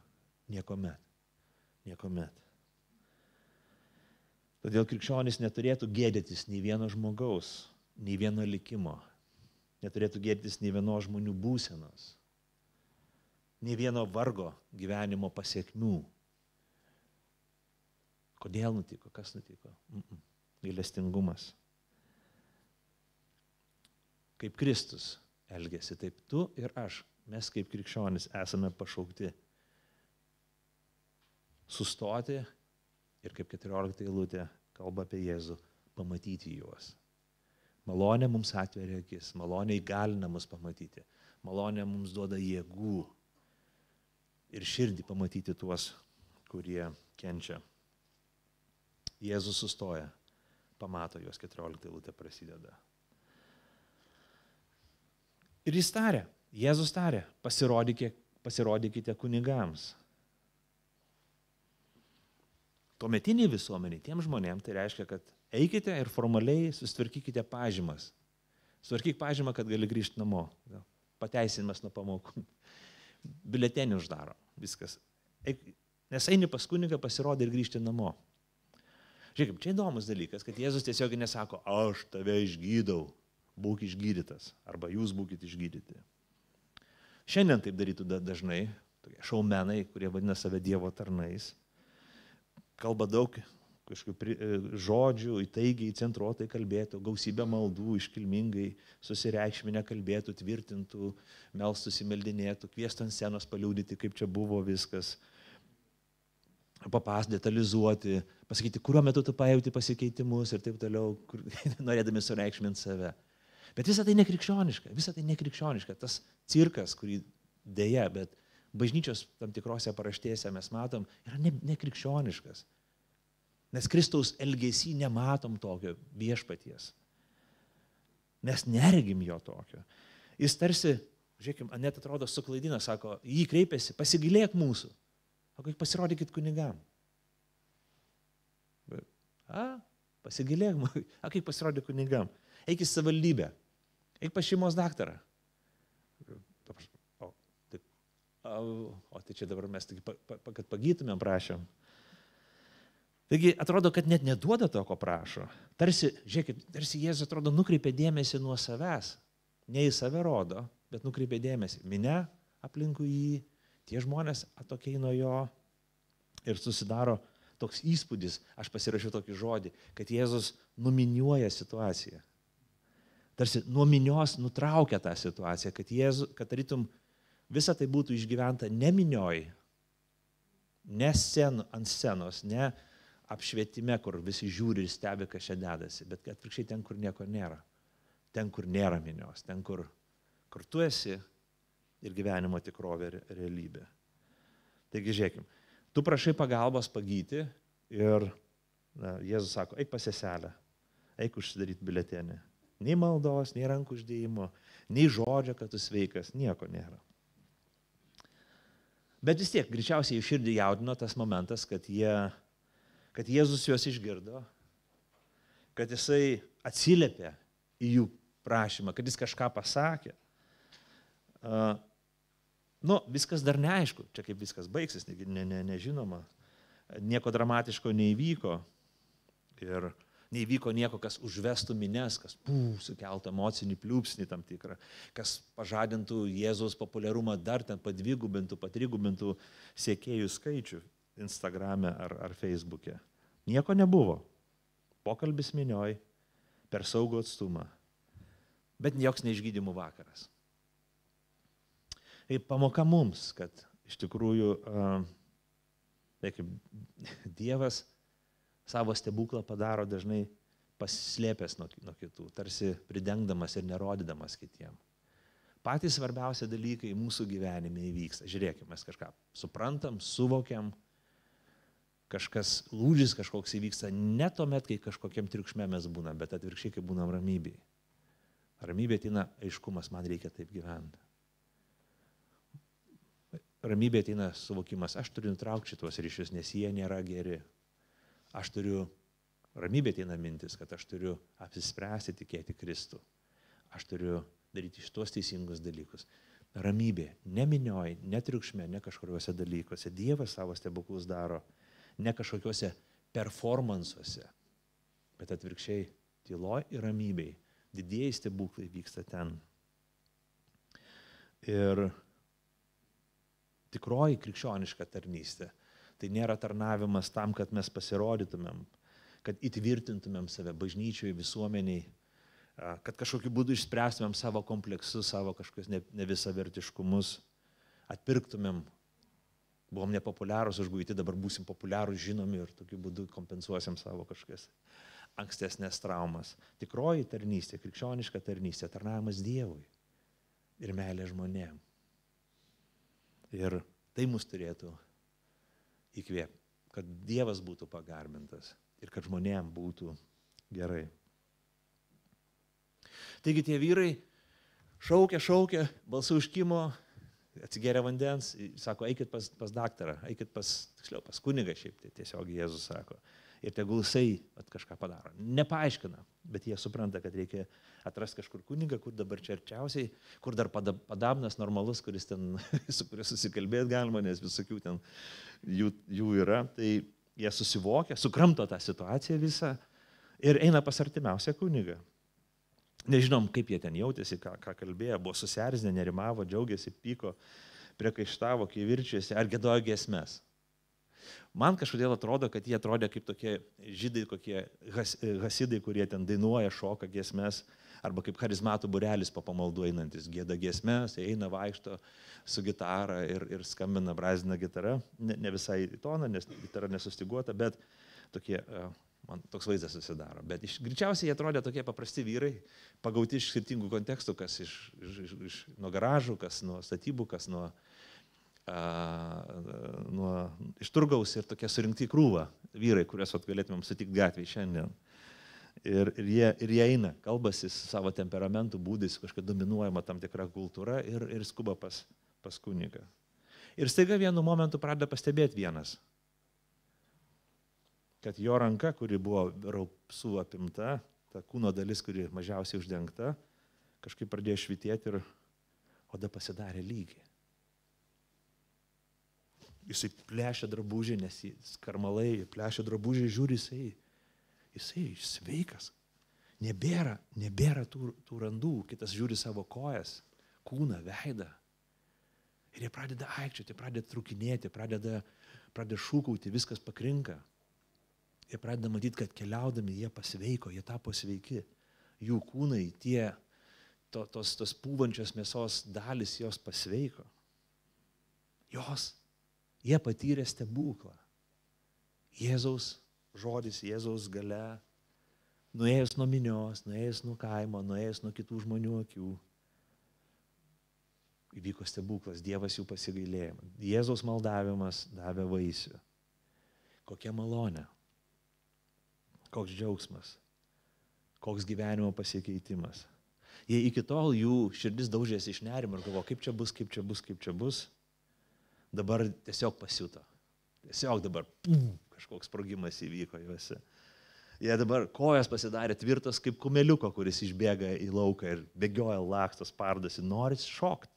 Niekuomet. Todėl krikščionis neturėtų gėdytis nei vieno žmogaus, nei vieno likimo. Neturėtų gėdytis nei vienos žmonių būsenos, nei vieno vargo gyvenimo pasiekmių. Kodėl nutiko? Kas nutiko? Gailestingumas. kaip Kristus elgėsi, taip tu ir aš, mes kaip krikščionys esame pašaukti sustoti ir kaip 14 eilutė kalba apie Jėzų, pamatyti juos. Malonė mums atveria akis, malonė įgalina mus pamatyti, malonė mums duoda jėgų ir širdį pamatyti tuos, kurie kenčia. Jėzus sustoja, pamato juos, 14 eilutė prasideda. Ir jis tarė, Jėzus tarė, pasirodykite kunigams. Tuometiniai visuomeniai, tiem žmonėm, tai reiškia, kad eikite ir formaliai susitvarkykite pažymas. Sutvarkyk pažymą, kad gali grįžti namo. Pateisinimas nuo pamokų. Biuletenį uždaro, viskas. Nes eini pas kunigą, pasirodė ir grįžti namo. Žiūrėkime, čia įdomus dalykas, kad Jėzus tiesiog nesako, aš tave išgydau, būk išgydytas, arba jūs būkite išgydyti. Šiandien taip darytų dažnai, tokie šaumenai, kurie vadina save Dievo tarnais, kalba daug kažkokių žodžių, įtaigiai, centruotai kalbėtų, gausybę maldų, iškilmingai susireikšminę kalbėtų, tvirtintų, melstųsi, meldinėtų, kviestų ant scenos paliūdyti, kaip čia buvo viskas, detalizuoti, pasakyti, kuriuo metu tu pajauti pasikeitimus ir taip toliau, norėdami sureikšminti save. Bet visą tai nekrikščioniška, tas cirkas, kurį dėja, bet bažnyčios tam tikrose paraštėse mes matom, yra nekrikščioniškas. Nes Kristaus elgesy nematom tokio viešpaties. Nes neregim jo tokio. Jis tarsi, žiūrėkim, net atrodo suklaidina, sako, jį kreipiasi, pasigilėk mūsų. Sako, pasirodykit kunigam. Pasigilėk mūsų. Kaip pasirodė kunigam? Eik į savivaldybę. Eik pas šeimos daktarą. O tai čia dabar mes, kad pagytumėm, prašėm. Taigi atrodo, kad net neduoda to, ko prašo. Tarsi Jėzus atrodo nukreipia dėmesį nuo savęs. Ne į save rodo, bet nukreipia dėmesį. Minia aplinkui jį, tie žmonės atokiai nuo jo ir susidaro toks įspūdis, aš pasirašiau tokį žodį, kad Jėzus numiniuoja situaciją. Tarsi nuo minios nutraukia tą situaciją, kad tarytum visa tai būtų išgyventa ne minioj, ne ant scenos, ne apšvietime, kur visi žiūri ir stebi, kas čia dedasi, bet atvirkščiai ten, kur nieko nėra. Ten, kur nėra minios, ten, kur tu esi ir gyvenimo tikrovė realybė. Taigi žiūrėkim, tu prašai pagalbos pagyti ir Jėzus sako, eik pas seselę, eik užsidaryti biuletenį. Nei maldos, nei rankų uždėjimo, nei žodžio, kad tu sveikas, nieko nėra. Bet vis tiek, greičiausiai jų širdį jaudino tas momentas, kad Jėzus juos išgirdo, kad jisai atsiliepė į jų prašymą, kad jis kažką pasakė. Viskas dar neaišku, čia kaip viskas baigsis, nežinoma. Nieko dramatiško neįvyko ir neįvyko nieko, kas užvestų mines, kas sukeltų emocinį pliūpsnį tam tikrą, kas pažadintų Jėzaus populiarumą dar ten padvigubintų, patrigubintų sekėjų skaičių Instagrame ar Facebook'e. Nieko nebuvo. Pokalbis minioj, per saugų atstumą. Bet joks neišgydymų vakaras. Tai pamoka mums, kad iš tikrųjų Dievas savo stebuklą padaro dažnai pasislėpęs nuo kitų, tarsi pridengdamas ir nerodydamas kitiem. Patys svarbiausia dalykai mūsų gyvenime įvyksta. Žiūrėkime, mes kažką suprantam, suvokiam, kažkas lūžis kažkoks įvyksta ne tuomet, kai kažkokiam triukšme mes būnam, bet atvirkščiai, kai būnam ramybėje. Ramybė ateina aiškumas, man reikia taip gyventi. Ramybė ateina suvokimas, aš turiu nutraukti šitos ryšius, nes jie nėra geri. Ramybė ateina mintis, kad aš turiu apsispręsti tikėti Kristų. Aš turiu daryti šitos teisingus dalykus. Ramybė, ne minioj, ne triukšme, ne kažkuriuose dalykuose. Dievas savo stebuklus daro ne kažkokiuose performansuose, bet atvirkščiai tyloj ir ramybėj. Didieji stebuklai vyksta ten. Ir tikroji krikščioniška tarnystė tai nėra tarnavimas tam, kad mes pasirodytumėm, kad įtvirtintumėm save bažnyčioje, visuomeniai, kad kažkokiu būdu išspręstumėm savo kompleksus, savo kažkokius nevisavertiškumus, atpirktumėm, buvom nepopuliarūs užguiti, dabar būsim populiarūs, žinomi ir tokiu būdu kompensuosim savo kažkokias ankstesnės traumas. Tikroji tarnystė, krikščioniška tarnystė, tarnavimas Dievui ir meilė žmonėm. Ir tai mus turėtų įkvėpti, kad Dievas būtų pagarbintas ir kad žmonėm būtų gerai. Taigi tie vyrai šaukia, balsų užkimo, atsigeria vandens, sako, eikit pas daktarą, eikit pas kunigą šiaip, tai tiesiog Jėzus sako. Ir tegul jisai kažką padaro. Nepaaiškina, bet jie supranta, kad reikia atrasti kažkur kunigą, kur dabar čia arčiausiai, kur dar padabnas normalus, kuris ten, su kuriuo susikalbėti galima, nes visokių ten jų yra. Tai jie susivokia, sukramto tą situaciją visą ir eina pas artimiausią kunigą. Nežinom, kaip jie ten jautėsi, ką kalbėjo, buvo susierzinę, nerimavo, džiaugiasi, pyko, priekaištavo, kivirčiasi ar giedojo giesmes. Man kažkodėl atrodo, kad jie atrodė kaip tokie žydai, kokie hasidai, kurie ten dainuoja, šoka giesmes, arba kaip charizmatų būrelis po pamaldų einantis, gieda giesmes, eina vaikšto su gitara ir skambina, brazina gitara. Ne visai į toną, nes gitara nesustiguota, bet tokie, man toks vaizdas susidaro. Bet greičiausiai jie atrodė tokie paprasti vyrai, pagauti iš skirtingų kontekstų, kas nuo garažų, kas nuo statybų, kas iš turgaus ir tokie surinkti krūvą vyrai, kuriuos galėtumėm sutikti gatvėje šiandien. Ir jie eina, kalbasi su savo temperamentų būdais, kažkaip dominuojama tam tikra kultūra ir skuba pas kunigą. Ir staiga vienu momentu pradeda pastebėti vienas, kad jo ranka, kuri buvo raupsų apimta, ta kūno dalis, kuri mažiausiai uždengta, kažkaip pradėjo švytėti ir oda pasidarė lygi. Jisai plešia drabužį, nes skarmalai, plešia drabužį, žiūri, jisai sveikas. Nebėra tų randų, kitas žiūri savo kojas, kūną, veidą. Ir jie pradeda aikčioti, pradeda trukinėti, pradeda šūkauti, viskas pakrinka. Jie pradeda matyti, kad keliaudami jie pasveiko, jie tapo sveiki. Jų kūnai, tos pūvančios mėsos dalis, jos pasveiko. Jie patyrė stebuklą. Jėzaus žodis, Jėzaus galia, nuėjus nuo minios, nuėjus nuo kaimo, nuėjus nuo kitų žmonių akių. Įvyko stebuklas, Dievas jų pasigailėjo. Jėzaus maldavimas davė vaisių. Kokia malonė, koks džiaugsmas, koks gyvenimo pasikeitimas. Jie iki tol jų širdis daužėsi iš nerimo ir galvojo, kaip čia bus. Dabar tiesiog pasiuto. Tiesiog dabar kažkoks sprogimas įvyko juose. Jie dabar kojas pasidarė tvirtos kaip kumeliuko, kuris išbėga į lauką ir bėgioja, laksto, spardasi, noris šokti.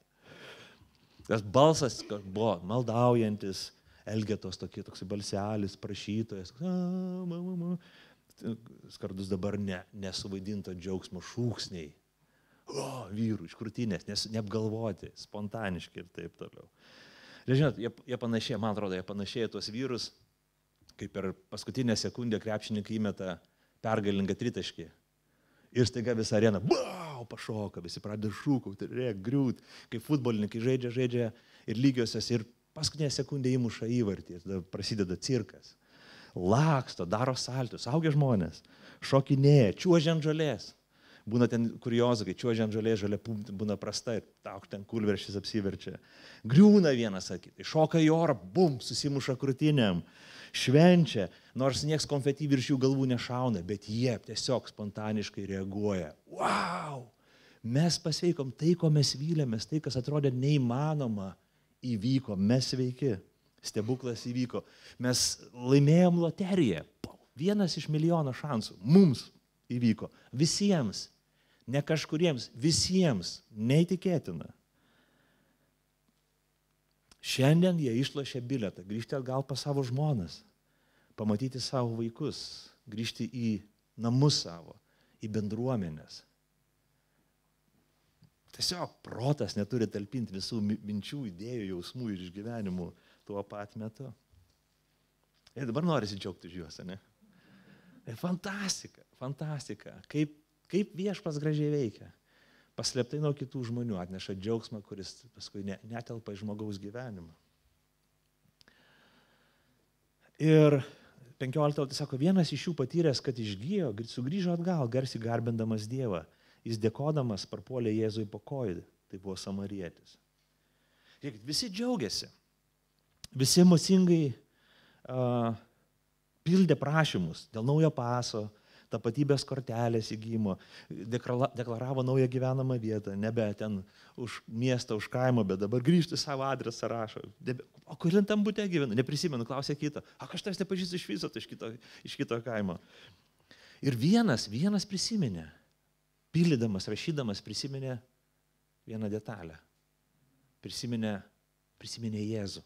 Tas balsas buvo maldaujantis, Elgetos toks balselis, prašytojas. Skardus dabar nesuvaidinto džiaugsmo šūksniai. Vyrų iš krūtinės, neapgalvoti, spontaniški ir taip toliau. Ir žinot, jie panašėja, man atrodo, jie panašėja tuos vyrus, kaip per paskutinę sekundę krepšininkai įmeta pergalingą tritaškį. Ir staiga visą areną, pašoka, visi pradeda šūkauti, griūt, kaip futbolininkai žaidžia ir lygiosios ir paskutinę sekundę įmuša įvartį ir tada prasideda cirkas. Laksto, daro saltus, augia žmonės, šokinėja, čiuožia ant žolės. Būna ten kuriozų, kai čiuožia ant žolės, žolė būna prasta ir ten kulveršis apsiverčia. Griūna vienas akį, šoka į orą, susimuša krūtinėm, švenčia, nors nieks konfeti virš jų galvų nešauna, bet jie tiesiog spontaniškai reaguoja. Wow! Mes pasveikom tai, ko mes vylėmės, tai, kas atrodė neįmanoma, įvyko, mes sveiki, stebuklas įvyko. Mes laimėjom loteriją, 1 iš milijono šansų, mums įvyko, visiems. Ne kažkuriems, visiems, neįtikėtina. Šiandien jie išlošė bilietą, grįžti atgal pas savo žmonas, pamatyti savo vaikus, grįžti į namus savo, į bendruomenės. Tiesiog protas neturi talpinti visų minčių, idėjų, jausmų ir išgyvenimų tuo pat metu. Ir dabar norisi džiaugti už juos, ne? Fantastika, fantastika. Kaip Kaip viešpats gražiai veikia. Paslėptai nuo kitų žmonių atneša džiaugsmą, kuris paskui netelpa į žmogaus gyvenimą. Ir 15 sako, vienas iš jų patyręs, kad išgijo, sugrįžo atgal, garsiai garbindamas Dievą. Jis dėkodamas parpuolė Jėzui po kojų. Tai buvo samarietis. Žiūrėkit, visi džiaugiasi. Visi emocingai pildė prašymus dėl naujo paso, tapatybės kortelės įgymo, deklaravo naują gyvenamą vietą, nebe ten už miestą, už kaimą, bet dabar grįžti savo adresą rašo. O kurin tam bute gyvenu? Neprisimenu, klausė kito. Aš tavęs nepažįstu iš viso, iš kito kaimo. Ir vienas prisiminė, pildydamas, rašydamas, prisiminė vieną detalę. Prisiminė Jėzų.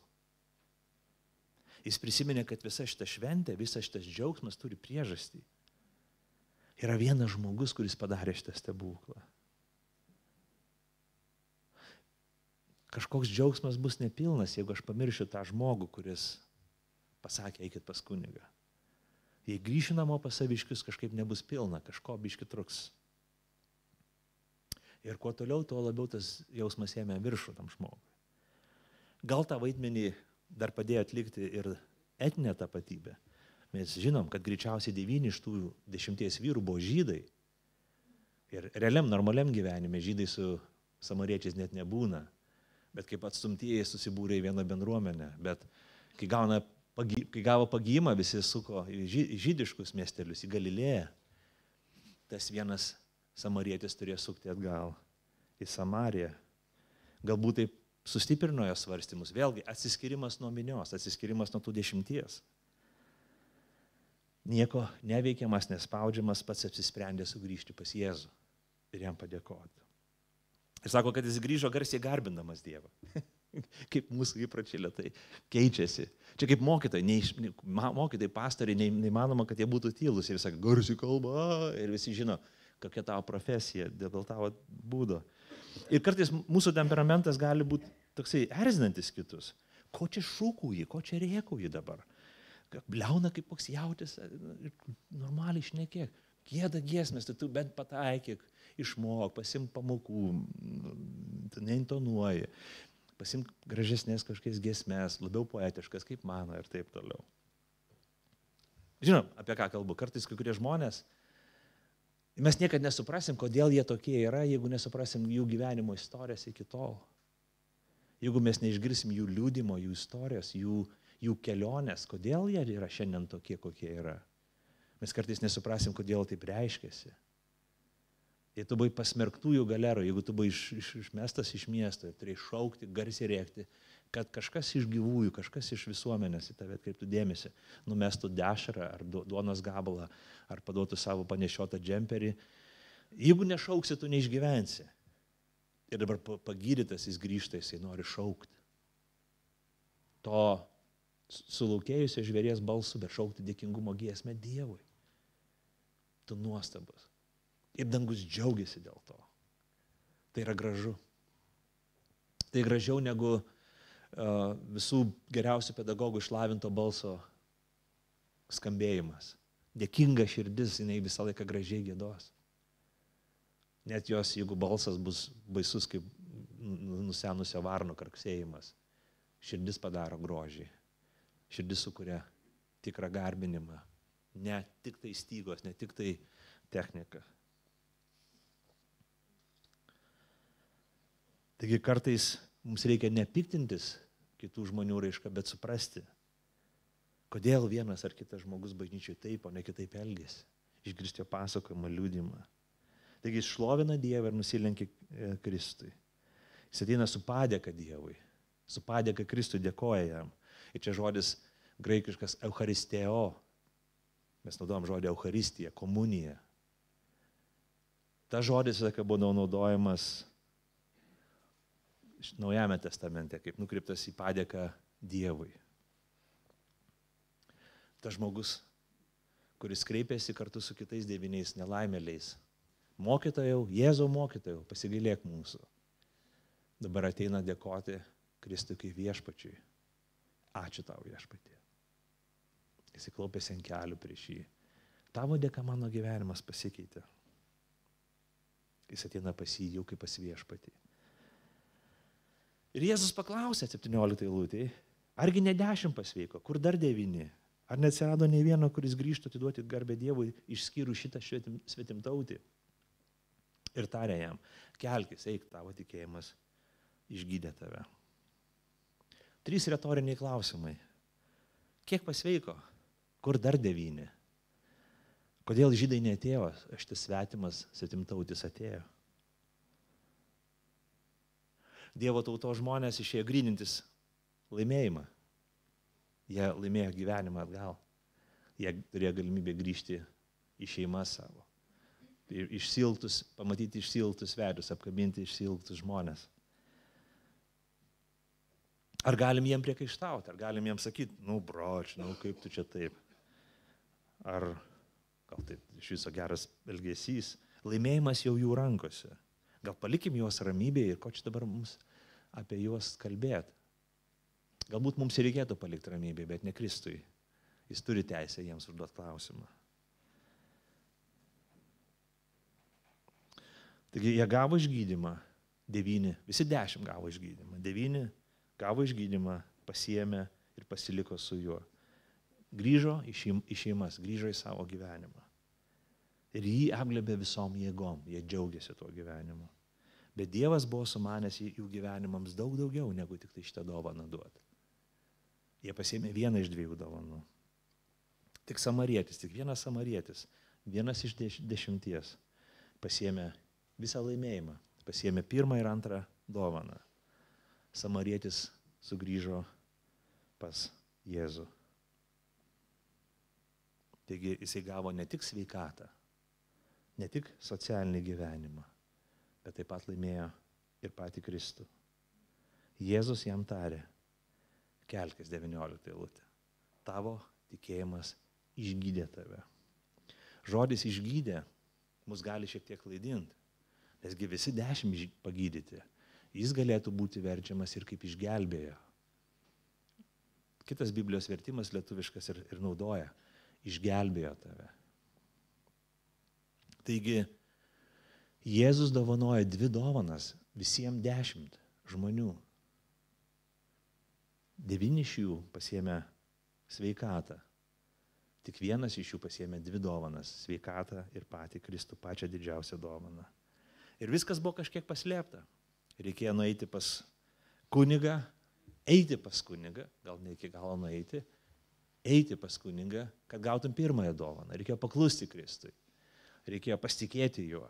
Jis prisiminė, kad visa šita šventė, visas šitas džiaugsmas turi priežastį. Yra vienas žmogus, kuris padarė šitą stebuklą. Kažkoks džiaugsmas bus nepilnas, jeigu aš pamiršiu tą žmogų, kuris pasakė, eikit pas kunigą. Jei grįšiu namo pas saviškius, kažkaip nebus pilna, kažko biški truks. Ir kuo toliau, tuo labiau tas jausmas ėmė viršų tam žmogui. Gal tą vaidmenį dar padėjo atlikti ir etinė tapatybė. Mes žinom, kad greičiausiai 9 iš tų 10 vyrų buvo žydai. Ir realiam, normaliam gyvenime žydai su samariečiais net nebūna. Bet kaip atstumtieji susibūrė į vieną bendruomenę. Bet kai gavo pagijimą, visi suko į žydiškus miestelius, į Galilėją. Tas vienas samarietis turėjo sukti atgal į Samariją. Galbūt taip sustiprino jo svarstymus. Vėlgi, atsiskyrimas nuo minios, atsiskyrimas nuo tų 10. Nieko neveikiamas, nespaudžiamas, pats apsisprendė sugrįžti pas Jėzų ir jam padėkoti. Ir sako, kad jis grįžo garsiai garbindamas Dievą. Kaip mūsų įpročiai lėtai keičiasi. Čia kaip mokytojai, mokytojai, pastoriai, neįmanoma, kad jie būtų tylus. Ir sako, garsiai kalba, ir visi žino, kokia tavo profesija, dėl tavo būdo. Ir kartais mūsų temperamentas gali būti toksai erzinantis kitus. Ko čia šūkauji, ko čia rėkauji dabar? Bliauna kaip koks jautis, normaliai šnekėk. Gieda giesmės, tai tu bent pataikyk, išmok, pasimk pamokų, neintonuoji, pasimk gražesnės kažkokias giesmės, labiau poetiškas, kaip mano ir taip toliau. Žinom, apie ką kalbu. Kartais kai kurie žmonės, mes niekad nesuprasim, kodėl jie tokie yra, jeigu nesuprasim jų gyvenimo istorijos iki tol. Jeigu mes neišgirsim jų liudimo, jų istorijos, jų kelionės, kodėl jie yra šiandien tokie, kokie yra. Mes kartais nesuprasim, kodėl taip reiškiasi. Jei tu buvai pasmerktųjų galerų, jeigu tu buvai išmestas iš miesto, turėjai šaukti, garsiai rėkti, kad kažkas iš gyvųjų, kažkas iš visuomenės į tave atkreiptų dėmesį, numestų dešrą ar duonos gabalą, ar paduotų savo panešiotą džemperį. Jeigu nešauksi, tu neišgyvensi. Ir dabar pagydytas jis grįžta, jisai nori šaukti. To sulaukėjusio žvėries balsu, bet šaukti dėkingumo giesmę Dievui. Tu nuostabus. Ir dangus džiaugiasi dėl to. Tai yra gražu. Tai gražiau negu visų geriausių pedagogų išlavinto balso skambėjimas. Dėkinga širdis, jinai visą laiką gražiai giedos. Net jos, jeigu balsas bus baisus kaip nusenusio varno karksėjimas, širdis padaro grožį. Širdis sukuria tikrą garbinimą. Ne tik tai stygos, ne tik tai technika. Taigi kartais mums reikia nepiktintis kitų žmonių raišką, bet suprasti, kodėl vienas ar kitas žmogus bažnyčiai taip, o ne kitaip elgėsi. Išgirsti jo pasakojimą, liudimą. Taigi jis šlovina Dievą ir nusilenkia Kristui. Jis ateina su padėka Dievui. Su padėka Kristui dėkoja jam. Ir čia žodis graikiškas eucharisteo. Mes naudojam žodį eucharistija, komunija. Ta žodis, kai buvo naudojamas Naujame testamente, kaip nukreiptas į padėką Dievui. Tas žmogus, kuris kreipėsi kartu su kitais 9 nelaimėliais. Mokytojau, Jėzau mokytojau, pasigailėk mūsų. Dabar ateina dėkoti Kristui kaip viešpačiui. Ačiū tau, viešpatie. Jis įklaupėsi ant kelių prieš jį. Tavo dėka mano gyvenimas pasikeitė. Jis ateina pas jį jau kaip pas viešpatį. Ir Jėzus paklausė 17 eilutėje, argi ne 10 pasveiko, kur dar 9? Ar neatsirado nei vieno, kuris grįžtų atiduoti garbę Dievui, išskyrus šitą svetimtautį? Ir tarė jam, kelkis, eik, tavo tikėjimas išgydė tave. 3 retoriniai klausimai. Kiek pasveiko? Kur dar 9? Kodėl žydai neatėjo, šitas svetimas svetimtautis atėjo? Dievo tautos žmonės išėjo grynintis laimėjimą. Jie laimėjo gyvenimą atgal. Jie turėjo galimybę grįžti į šeimą savo. Išsilktus, pamatyti išsilktus veidus, apkabinti išsilktus žmonės. Ar galim jiem priekaištauti, ar galim jiem sakyti, broč, kaip tu čia taip. Ar gal taip iš viso geras elgesys. Laimėjimas jau jų rankose. Gal palikim juos ramybėje ir ko čia dabar mums apie juos kalbėti. Galbūt mums ir reikėtų palikti ramybėje, bet ne Kristui. Jis turi teisę jiems užduoti klausimą. Taigi jie gavo išgydymą, 9, visi 10 gavo išgydymą, 9 gavo išgydymą, pasiėmė ir pasiliko su juo. Grįžo į šeimas, grįžo į savo gyvenimą. Ir jį apglėbė visom jėgom, jie džiaugiasi tuo gyvenimu. Bet Dievas buvo sumanęs jų gyvenimams daug daugiau, negu tik tai šitą dovaną duoti. Jie pasiėmė vieną iš 2 dovanų. Tik vienas samarietis, vienas iš 10 pasiėmė visą laimėjimą, pasiėmė 1 ir 2 dovaną. Samarietis sugrįžo pas Jėzų. Taigi jisai gavo ne tik sveikatą, ne tik socialinį gyvenimą, bet taip pat laimėjo ir patį Kristų. Jėzus jam tarė, kelkis 19 eilutė, tavo tikėjimas išgydė tave. Žodis išgydė mus gali šiek tiek klaidinti, nesgi visi 10 pagydyti. Jis galėtų būti verčiamas ir kaip išgelbėjo. Kitas Biblijos vertimas lietuviškas ir naudoja, išgelbėjo tave. Taigi, Jėzus dovanoja 2 dovanas visiems 10 žmonių. 9 iš jų pasiėmė sveikatą. Tik vienas iš jų pasiėmė 2 dovanas - sveikatą ir patį Kristų, pačią didžiausią dovaną. Ir viskas buvo kažkiek paslėpta. Reikėjo nueiti pas kunigą, eiti pas kunigą, gal ne iki galo nueiti, eiti pas kunigą, kad gautum 1 dovaną. Reikėjo paklusti Kristui. Reikėjo pasitikėti juo,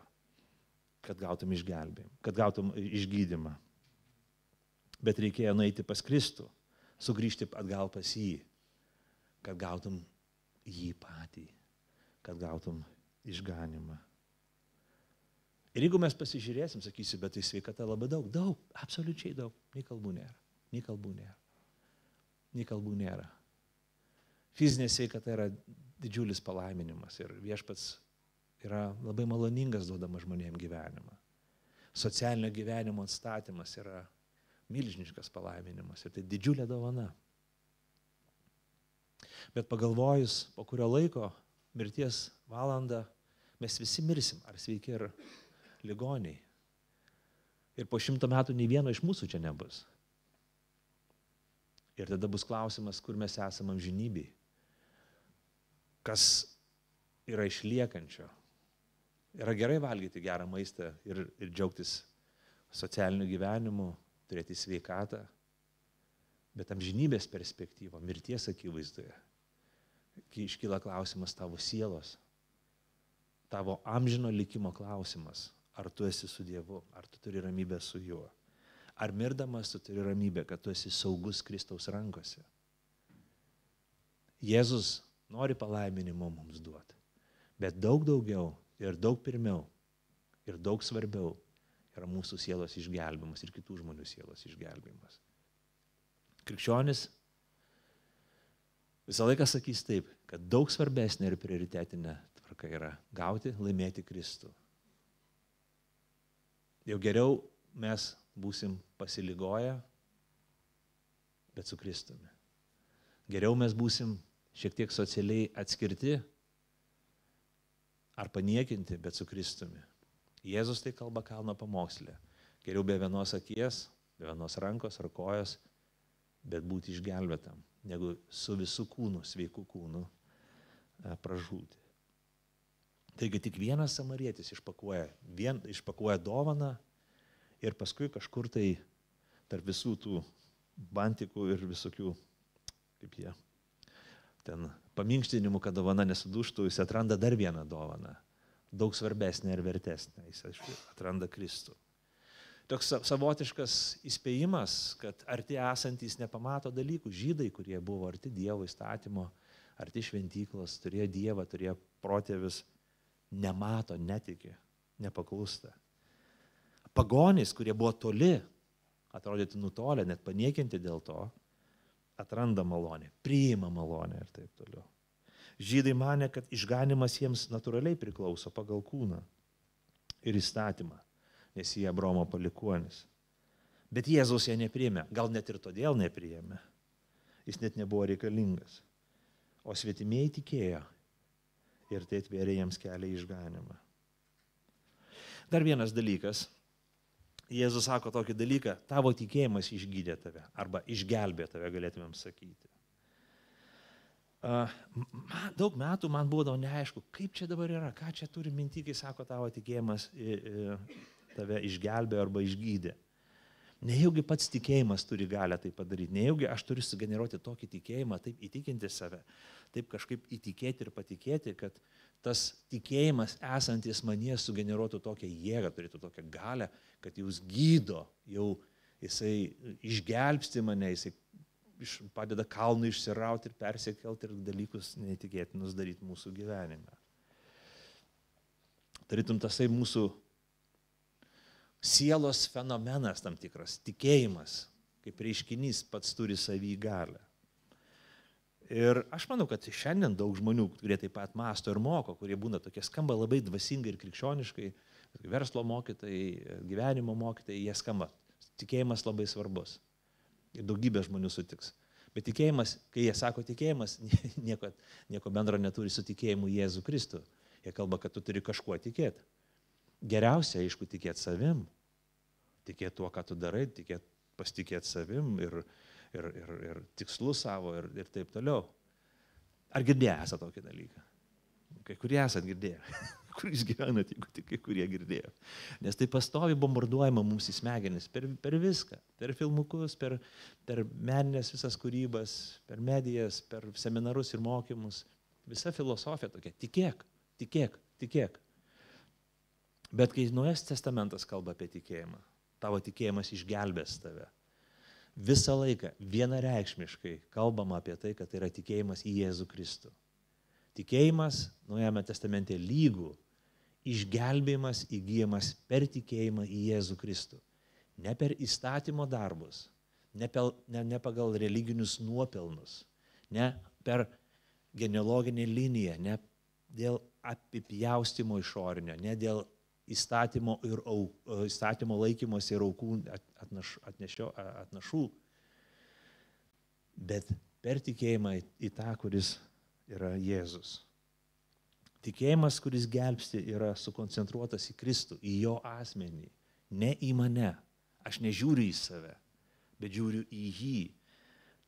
kad gautum išgelbėjimą, kad gautum išgydymą. Bet reikėjo nueiti pas Kristų, sugrįžti atgal pas jį, kad gautum jį patį, kad gautum išganymą. Ir jeigu mes pasižiūrėsim, sakysiu, bet tai sveikata labai daug, absoliučiai daug, nei kalbų nėra. Fizinė sveikata yra didžiulis palaiminimas ir viešpats yra labai maloningas duodamas žmonėms gyvenimą. Socialinio gyvenimo atstatymas yra milžiniškas palaiminimas ir tai didžiulė dovana. Bet pagalvojus, po kurio laiko, mirties valandą, mes visi mirsim, ar sveiki, ar ligoniai. Ir po 100 metų nei vieno iš mūsų čia nebus. Ir tada bus klausimas, kur mes esame amžinybėj. Kas yra išliekančio. Yra gerai valgyti gerą maistą ir džiaugtis socialiniu gyvenimu, turėti sveikatą, bet amžinybės perspektyva, mirties akivaizdoje, kai iškyla klausimas tavo sielos, tavo amžino likimo klausimas, ar tu esi su Dievu, ar tu turi ramybę su juo, ar mirdamas tu turi ramybę, kad tu esi saugus Kristaus rankose. Jėzus nori palaiminimo mums duoti, bet daug daugiau ir daug pirmiau ir daug svarbiau yra mūsų sielos išgelbimas ir kitų žmonių sielos išgelbimas. Krikščionis visą laiką sakys taip, kad daug svarbesnė ir prioritetinė tvarka yra gauti, laimėti Kristų. Jau geriau mes būsim pasiligoję, bet su Kristumi. Geriau mes būsim šiek tiek socialiai atskirti ar paniekinti, bet su Kristumi. Jėzus tai kalba kalno pamokslė. Geriau be vienos akies, be vienos rankos ar kojos, bet būti išgelbėtam, negu su visų kūnu, sveiku kūnu pražūti. Taigi tik vienas samarietis išpakuoja dovaną ir paskui kažkur tai tarp visų tų bantikų ir visokių, kaip jie, ten paminkštinimų, kad dovana nesuduštų, jis atranda dar vieną dovaną, daug svarbesnė ir vertesnė, jis atranda Kristų. Toks savotiškas įspėjimas, kad arti esantys nepamato dalykų. Žydai, kurie buvo arti Dievo įstatymo, arti šventyklos, turėjo Dievą, turėjo protėvius, nemato, netiki, nepaklūsta. Pagonys, kurie buvo toli, atrodyti nutolę, net paniekinti dėl to, atranda malonę, priima malonę ir taip toliau. Žydai manė, kad išganimas jiems natūraliai priklauso pagal kūną ir įstatymą, nes jie Abraomo palikuonis. Bet Jėzaus jie nepriėmė, gal net ir todėl nepriėmė. Jis net nebuvo reikalingas. O svetimieji tikėjo ir tai atvėrė jiems kelią į išganimą. Dar vienas dalykas. Jėzus sako tokį dalyką, tavo tikėjimas išgydė tave, arba išgelbė tave, galėtumėm sakyti. Daug metų man būdavo neaišku, kaip čia dabar yra, ką čia turi minti, kai sako tavo tikėjimas tave išgelbė arba išgydė. Nejaugi pats tikėjimas turi galią tai padaryti, nejaugi aš turiu sugeneruoti tokį tikėjimą, taip įtikinti save, taip kažkaip įtikėti ir patikėti, kad tas tikėjimas esantis manyje sugeneruotų tokią jėgą, turėtų tokią galią, kad jūs gydo, jau jisai išgelbsti mane, jisai padeda kalnų išsirauti ir persikelti ir dalykus neįtikėtinus daryti mūsų gyvenime. Tarytum tasai mūsų sielos fenomenas tam tikras, tikėjimas, kaip reiškinys pats turi savį galę. Ir aš manau, kad šiandien daug žmonių, kurie taip pat mąsto ir moko, kurie būna tokie, skamba labai dvasingai ir krikščioniškai, verslo mokytojai, gyvenimo mokytojai, jie skamba. Tikėjimas labai svarbus. Ir daugybė žmonių sutiks. Bet tikėjimas, kai jie sako tikėjimas, nieko bendro neturi su tikėjimu Jėzų Kristų. Jie kalba, kad tu turi kažkuo tikėti. Geriausia, aišku, tikėti savim, tikėti tuo, ką tu darai, pasitikėti savim ir tikslu savo ir taip toliau. Ar girdėję esate tokį dalyką? Kai kurie esate girdėję. Kur jūs gyvenate, jeigu tik kai kurie girdėjo. Nes tai pastovi bombarduojama mums į smegenis per viską, per filmukus, per meninės visas kūrybas, per medijas, per seminarus ir mokymus. Visa filosofija tokia, tikėk. Bet kai Naujasis testamentas kalba apie tikėjimą, tavo tikėjimas išgelbės tave. Visą laiką vienareikšmiškai kalbama apie tai, kad tai yra tikėjimas į Jėzų Kristų. Tikėjimas Naujame testamente lygų išgelbėjimas įgyjamas per tikėjimą į Jėzų Kristų. Ne per įstatymo darbus, ne pagal religinius nuopelnus, ne per genealoginę liniją, ne dėl apipjaustimo išorinio, ne dėl įstatymo laikymosi ir aukų atnašų, bet per tikėjimą į tą, kuris yra Jėzus. Tikėjimas, kuris gelbsti, yra sukoncentruotas į Kristų, į jo asmenį, ne į mane. Aš nežiūriu į save, bet žiūriu į jį.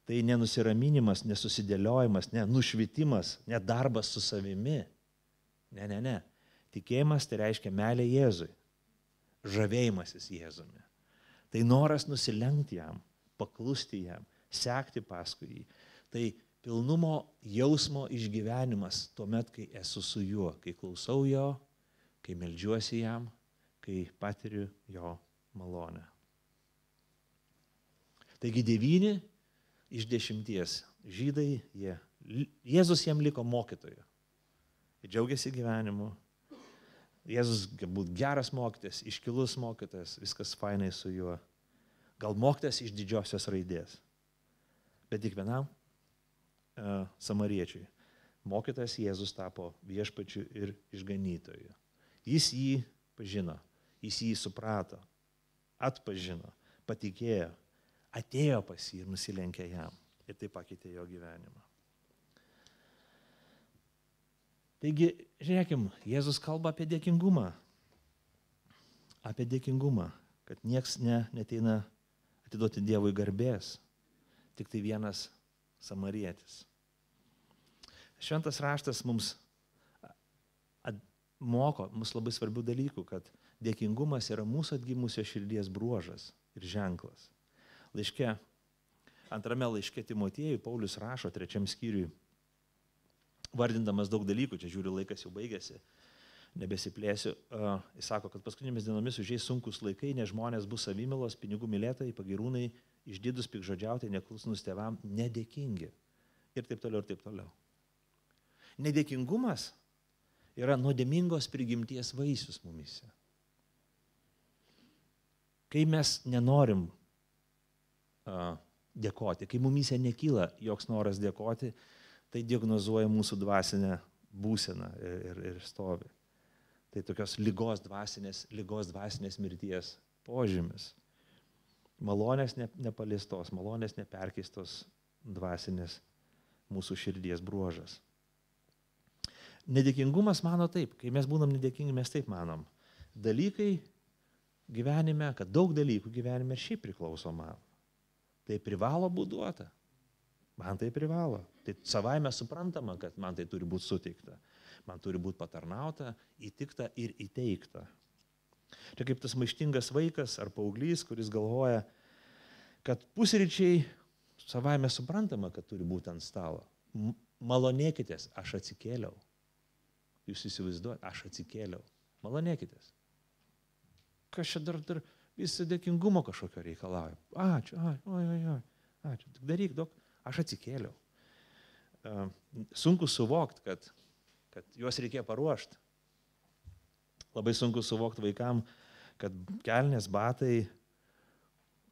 Tai nenusiraminimas, nesusidėliojimas, ne nušvitimas, ne darbas su savimi. Ne. Tikėjimas tai reiškia meilė Jėzui, žavėjimasis Jėzumi. Tai noras nusilenkti jam, paklusti jam, sekti paskui jį. Tai pilnumo jausmo išgyvenimas tuomet, kai esu su juo, kai klausau jo, kai meldžiuosi jam, kai patiriu jo malonę. Taigi 9 iš 10 žydai, Jėzus jiem liko mokytoju. Jie džiaugiasi gyvenimu. Jėzus galbūt geras mokytojas, iškilus mokytojas, viskas fainai su juo. Gal mokytojas iš didžiosios raidės. Bet tik vienam samariečiui. Mokytojas Jėzus tapo viešpačiu ir išganytoju. Jis jį pažino, jis jį suprato, atpažino, patikėjo, atėjo pas jį ir nusilenkė jam. Ir tai pakeitė jo gyvenimą. Taigi, žiūrėkim, Jėzus kalba apie dėkingumą. apie dėkingumą, kad nieks neteina atiduoti Dievui garbės, tik tai vienas samarietis. Šventas raštas mums moko mus labai svarbių dalykų, kad dėkingumas yra mūsų atgimusio širdies bruožas ir ženklas. Antrame laiške Timotiejui Paulius rašo 3 skyriui, vardindamas daug dalykų, čia žiūriu, laikas jau baigėsi, nebesiplėsiu, jis sako, kad paskutinėmis dienomis užeis sunkus laikai, nes žmonės bus savimilos, pinigų mylėtojai, pagirūnai, išdidus, pikžodžiautojai, neklusnūs tėvam, nedėkingi. Ir taip toliau, ir taip toliau. Nedėkingumas yra nuodėmingos prigimties vaisius mumise. Kai mes nenorim dėkoti, kai mumise nekyla joks noras dėkoti, tai diagnozuoja mūsų dvasinę būseną ir stovi. Tai tokios ligos dvasinės mirties požymis. Malonės nepaliestos, malonės neperkeistos dvasinės mūsų širdies bruožas. Nedėkingumas mano taip, kai mes būnam nedėkingi, mes taip manom. Dalykai gyvenime, kad daug dalykų gyvenime ir šiaip priklauso man. Tai privalo būti duota. Man tai privalo. Tai savaime suprantama, kad man tai turi būti suteikta. Man turi būti patarnauta, įtikta ir įteikta. Čia kaip tas maištingas vaikas ar paauglys, kuris galvoja, kad pusryčiai savaime suprantama, kad turi būti ant stalo. Malonėkitės, aš atsikėliau. Jūs įsivaizduojate, aš atsikėliau. Malonėkitės. Kas čia dar visi dėkingumo kažkokio reikalauja. Ačiū, ačiū. Tik daryk, aš atsikėliau. Sunku suvokti, kad juos reikėjo paruošti. Labai sunku suvokti vaikam, kad kelnės batai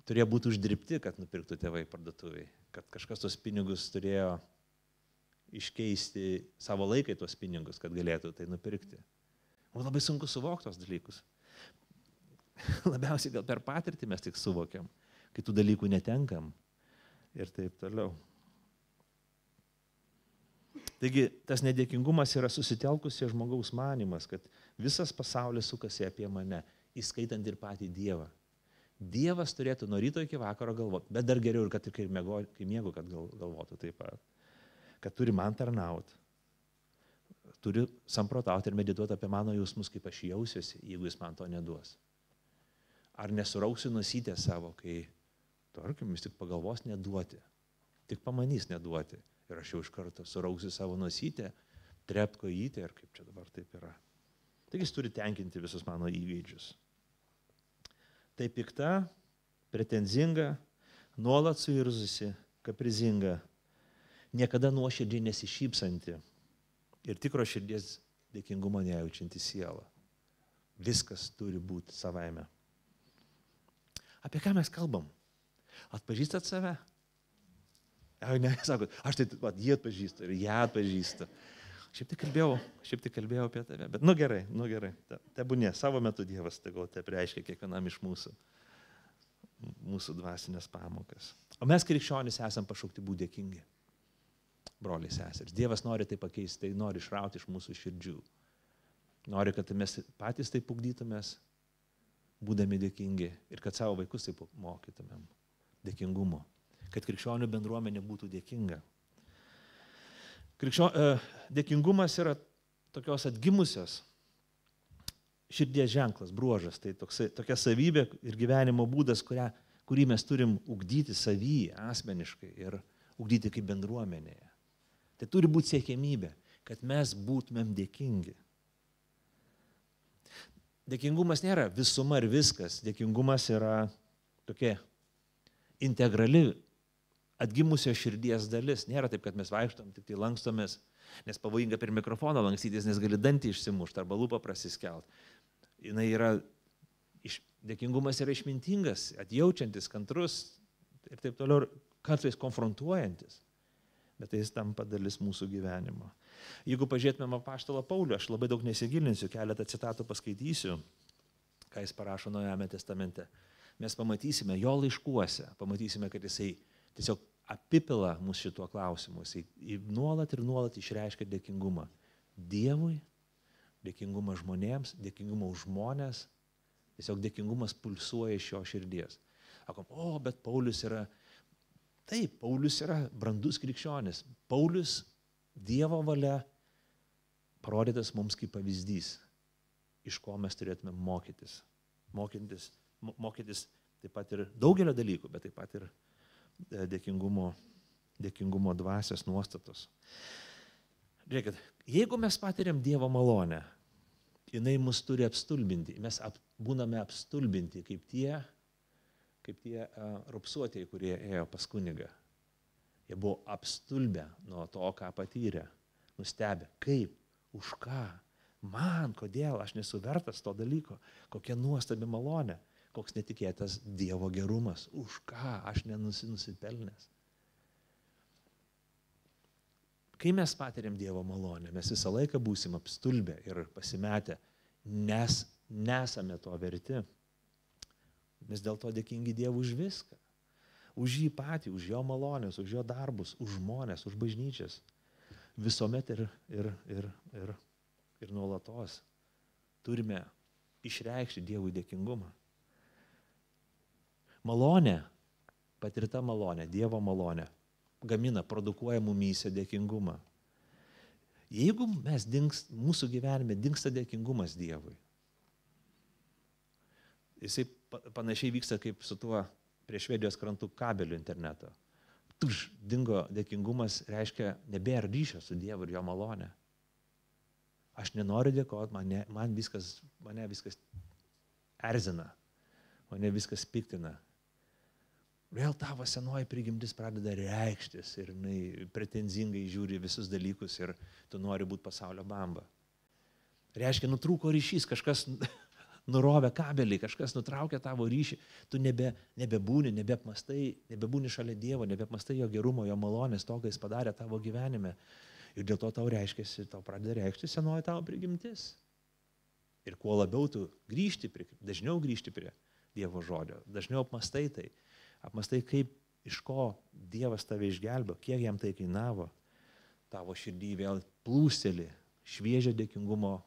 turėjo būti uždirbti, kad nupirktų tėvai parduotuviai. Kad kažkas tos pinigus turėjo iškeisti savo laikai tos pinigus, kad galėtų tai nupirkti. O labai sunku suvokti tos dalykus. Labiausiai gal per patirtį mes tik suvokiam, kai tų dalykų netenkam ir taip toliau. Taigi tas nedėkingumas yra susitelkusio žmogaus manimas, kad visas pasaulis sukasi apie mane, įskaitant ir patį Dievą. Dievas turėtų nuo ryto iki vakaro galvoti, bet dar geriau ir kad ir kai miegu, kad galvotų taip pat. Kad turi man tarnauti, turi samprotauti ir medituoti apie mano jausmus, kaip aš jausiuosi, jeigu jis man to neduos. Ar nesurauksiu nosytę savo, kai, tarkim, jis tik pagalvos neduoti, tik pamanys neduoti. Ir aš jau iš karto surauksiu savo nosytę, trept kojytę ir kaip čia dabar taip yra. Taigi jis turi tenkinti visus mano įgeidžius. Tai pikta, pretenzinga, nuolat suirzusi, kaprizinga, niekada nuoširdžiai nesišypsanti ir tikro širdies dėkingumo nejaučianti siela. Viskas turi būti savaime. Apie ką mes kalbam? Atpažįstat save? Ne, sakot, aš tai jį atpažįstu ir ją atpažįstu. Šiaip tai kalbėjau apie tave, bet gerai. Tebūnė, savo metu Dievas tegul te reiškia kiekvienam iš mūsų dvasinės pamokas. O mes krikščionys esam pašaukti būti dėkingi. Broliai seserys. Dievas nori tai pakeisti, tai nori išrauti iš mūsų širdžių. Nori, kad mes patys taip ugdytumės, būdami dėkingi ir kad savo vaikus taip mokytumėm dėkingumo. Kad krikščionių bendruomenė būtų dėkinga. Dėkingumas yra tokios atgimusios širdies ženklas, bruožas. Tai tokia savybė ir gyvenimo būdas, kurį mes turim ugdyti savyje asmeniškai ir ugdyti kaip bendruomenėje. Tai turi būti siekiamybė, kad mes būtumėm dėkingi. Dėkingumas nėra visuma ir viskas. Dėkingumas yra tokia integrali atgimusio širdies dalis. Nėra taip, kad mes vaikštom, tik tai lankstomės, nes pavojinga per mikrofoną lankstytis, nes gali dantį išsimušti arba lūpą prasiskelt. Dėkingumas yra išmintingas, atjaučiantis, kantrus ir taip toliau, kartais konfrontuojantis. Bet tai jis tampa dalis mūsų gyvenimo. Jeigu pažiūrėtumėm apaštalą Paulių, aš labai daug nesigilinsiu, keletą citatų paskaitysiu, ką jis parašo Naujajame testamente. Mes pamatysime jo laiškuose, pamatysime, kad jisai tiesiog apipila mūsų šituo klausimu. Jisai nuolat ir nuolat išreiškia dėkingumą Dievui, dėkingumą žmonėms, dėkingumą už žmonės, Tiesiog dėkingumas pulsuoja iš jo širdies. Sakom, bet Paulius yra, taip, Paulius yra brandus krikščionis. Paulius Dievo valia parodytas mums kaip pavyzdys, iš ko mes turėtume mokytis. Mokytis taip pat ir daugelio dalykų, bet taip pat ir dėkingumo dvasios nuostatos. Žiūrėkit, jeigu mes patiriam Dievo malonę, jinai mus turi apstulbinti. Mes būname apstulbinti kaip tie raupsuotieji, kurie ėjo pas kunigą. Jie buvo apstulbę nuo to, ką patyrė, nustebę. Kaip, už ką, man, kodėl, aš nesu vertas to dalyko, kokia nuostabi malonė, koks netikėtas Dievo gerumas, už ką aš nenusipelnęs. Kai mes patiriam Dievo malonę, mes visą laiką būsim apstulbę ir pasimetę, nes nesame to verti. Mes dėl to dėkingi Dievui už viską. Už jį patį, už jo malonės, už jo darbus, už žmonės, už bažnyčias. Visuomet ir nuolatos turime išreikšti Dievui dėkingumą. Malonė, patirta malonė, Dievo malonė, gamina, produkuoja mumyse dėkingumą. Jeigu mūsų gyvenime dingsta dėkingumas Dievui, jisai panašiai vyksta kaip su tuo prie Švedijos krantų kabeliu interneto. Dingo dėkingumas, reiškia, nebėra ryšio su Dievu ir jo malonė. Aš nenoriu dėkoti, mane viskas erzina, mane viskas piktina. Vėl tavo senoji prigimtis pradeda reikštis ir pretenzingai žiūri visus dalykus ir tu nori būti pasaulio bamba. Reiškia, nutrūko ryšys, kažkas nurovė kabelį, kažkas nutraukė tavo ryšį, tu nebebūni, nebebūni šalia Dievo, nebepmastai jo gerumo, jo malonės, to, ką jis padarė tavo gyvenime. Ir dėl to tau pradeda reikšti senoji tavo prigimtis. Ir kuo labiau tu dažniau grįžti prie Dievo žodžio, dažniau apmastai tai. Apmastai, kaip, iš ko Dievas tave išgelbėjo, kiek jam tai kainavo, tavo širdį vėl plūsteli šviežio dėkingumo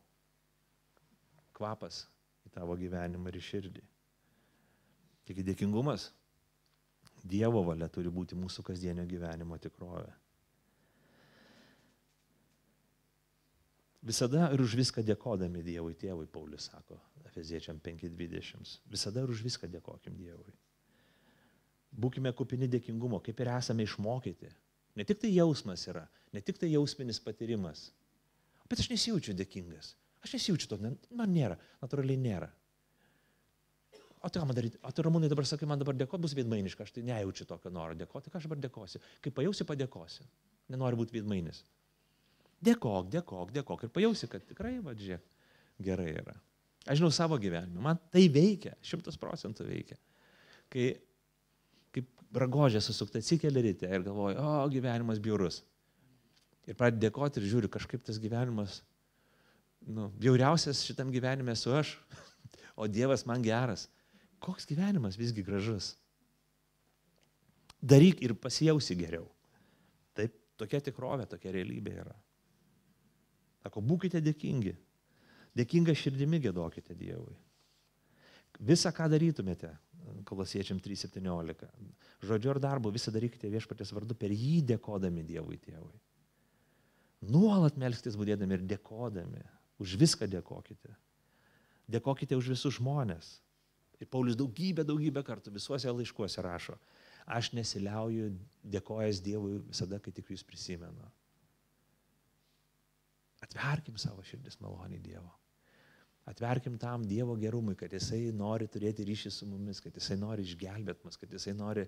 kvapas į tavo gyvenimą ir į širdį. Taigi dėkingumas, Dievo valia turi būti mūsų kasdienio gyvenimo tikrovė. Visada ir už viską dėkodami Dievui Tėvui, Paulius sako, Efeziečiam 5:20. Visada ir už viską dėkokim Dievui. Būkime kupini dėkingumo, kaip ir esame išmokyti. Ne tik tai jausmas yra, ne tik tai jausminis patyrimas. Bet aš nesijaučiu dėkingas. Aš nesijaučiu to, man nėra, natūraliai nėra. O tai ką man daryti? O tai Ramūnai dabar sakai, man dabar dėkoti bus veidmainiška, aš tai nejaučiu tokio noro dėkoti, ką aš dabar dėkosiu. Kai pajausi, padėkosi. Nenori būti veidmainis. Dėkok ir pajausi, kad tikrai, žiūrėk, gerai yra. Aš žinau savo gyvenimą, man tai veikia, 100% veikia. Kai Ragožė susukta atsikeli ryte ir galvoju, gyvenimas bjaurus. Ir pradedi dėkoti ir žiūri, kažkaip tas gyvenimas, bjauriausias šitam gyvenime esu aš, o Dievas man geras. Koks gyvenimas visgi gražus. Daryk ir pasijausi geriau. Taip, tokia tikrovė, tokia realybė yra. Sako, būkite dėkingi. Dėkinga širdimi giedokite Dievui. Visą, ką darytumėte, Kolosiečiam 3:17. Žodžiu ar darbu visą darykite viešpaties vardu, per jį dėkodami Dievui Tėvui. Nuolat melskitės budėdami ir dėkodami. Už viską dėkokite. Dėkokite už visus žmonės. Ir Paulius daugybę kartų visuose laiškuose rašo, aš nesiliauju dėkojęs Dievui visada, kai tik jūs prisimenu. Atverkim savo širdis maloniai Dievo. Atverkim tam Dievo gerumui, kad jisai nori turėti ryšį su mumis, kad jisai nori išgelbėti mus, kad jisai nori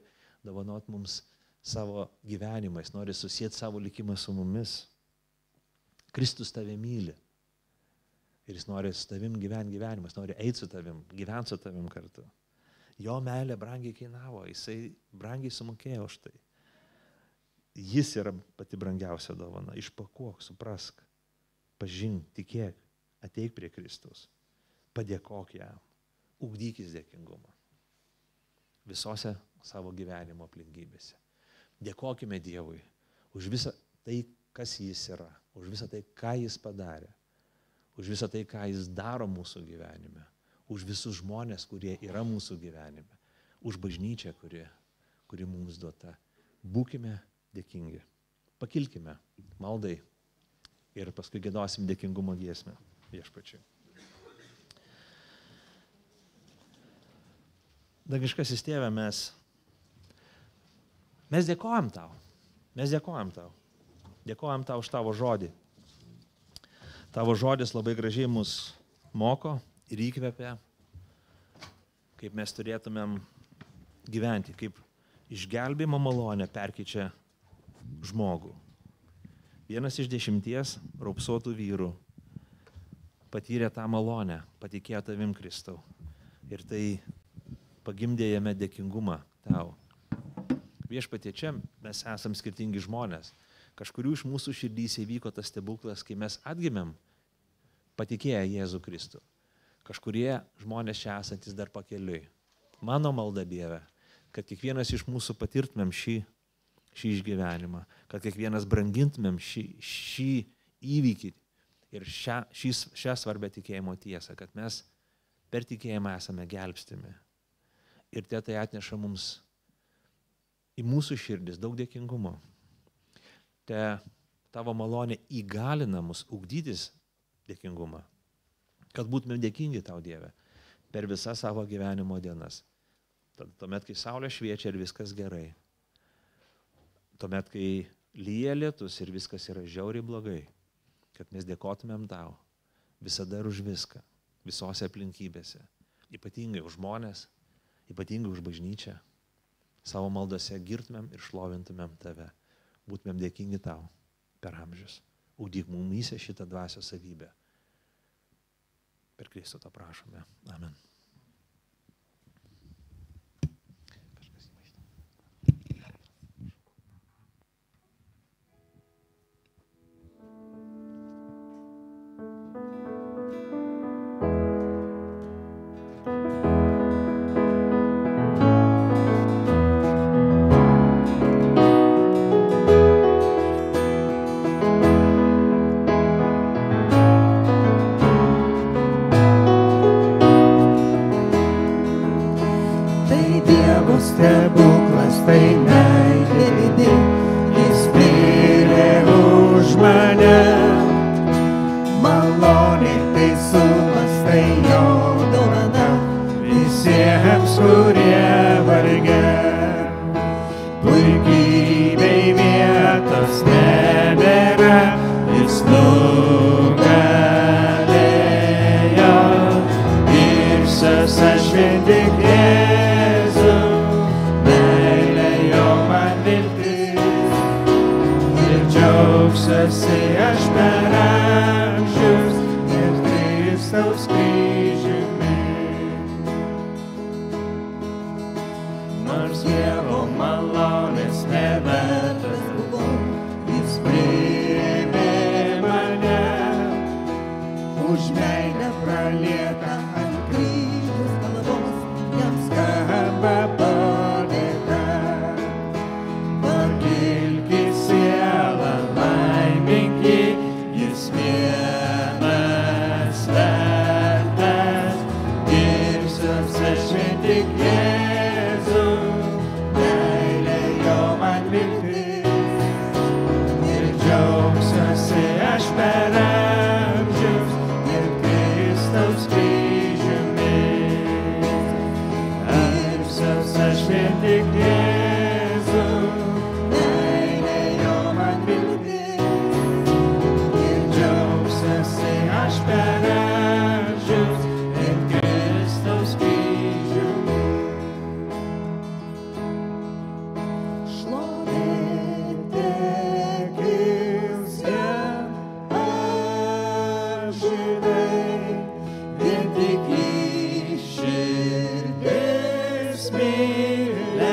dovanot mums savo gyvenimą, jis nori susijęti savo likimą su mumis. Kristus tave myli. Ir jis nori su tavim gyventi gyvenimą, jis nori eiti su tavim, gyventi su tavim kartu. Jo meilė brangiai kainavo, jisai brangiai sumokėjo už tai. Jis yra pati brangiausia dovana. Išpakuok, suprask, pažink, tikėk. Ateik prie Kristaus, padėkok jam, ugdykis dėkingumą visose savo gyvenimo aplinkybėse. Dėkokime Dievui už visą tai, kas jis yra, už visą tai, ką jis padarė, už visą tai, ką jis daro mūsų gyvenime, už visus žmonės, kurie yra mūsų gyvenime, už bažnyčią, kuri mums duota. Būkime dėkingi. Pakilkime maldai ir paskui giedosim dėkingumo giesmę Viešpačiui. Dangiškasis Tėve, mes dėkojam Tau. Mes dėkojam Tau. Dėkojam Tau už Tavo žodį. Tavo žodis labai gražiai mus moko ir įkvepia, kaip mes turėtumėm gyventi, kaip išgelbėjimo malonė perkeičia žmogų. 1 iš 10 raupsuotų vyrų patyrė tą malonę, patikėjo Tavim, Kristau. Ir tai pagimdė jame dėkingumą Tau. Viešpatie, čia mes esam skirtingi žmonės. Kažkurių iš mūsų širdys įvyko tas stebuklas, kai mes atgimėm, patikėję Jėzų Kristų. Kažkurie žmonės čia esantis dar pakeliui. Mano malda, Dieve, kad kiekvienas iš mūsų patirtumėm šį išgyvenimą, kad kiekvienas brangintumėm šį įvykį ir šią svarbę tikėjimo tiesą, kad mes per tikėjimą esame gelbstimi. Ir tai atneša mums į mūsų širdis daug dėkingumo. Tavo malonė įgalina mus ugdytis dėkingumą, kad būtume dėkingi Tau, Dieve, per visas savo gyvenimo dienas. Tuomet, kai saulė šviečia ir viskas gerai. Tuomet, kai lyja lietus ir viskas yra žiauriai blogai, kad mes dėkotumėm Tau visada ir už viską, visose aplinkybėse, ypatingai už žmonės, ypatingai už bažnyčią. Savo maldose girtumėm ir šlovintumėm Tave. Būtumėm dėkingi Tau per amžius. Ugdyk mumyse šitą dvasios savybę. Per Kristų to prašome. Amen. Stebuklas tai meilė didi, jis mirė už mane. Malonė teisumas tai jo dovana visiems, kurie varge. Puikybei vietos nebėra, jis nugalėjo. Girsiuos aš vien tik Jėzų. Džiaugsiuosi aš per amžius ir Kristaus kryžiumi. Nors Dievo malonės nevertas buvau, jis priėmė mane. Už meilę pralietą ant kryžiaus kalvos, jam skamba padėka. Pakilki siela, laimingi, jis vienas vertas. Girsiuos aš vien tik Jėzų, meilė jo man viltis. Ir džiaugsiuosi aš per amžius ir Kristaus kryžiumi. Girsiuos aš vien tik Jėzų, meilė jo man viltis. Ir džiaugsiuosi aš per amžius ir Kristaus kryžiumi. Šlovė tekils jam amžinai, vien tik jį širdis mylės.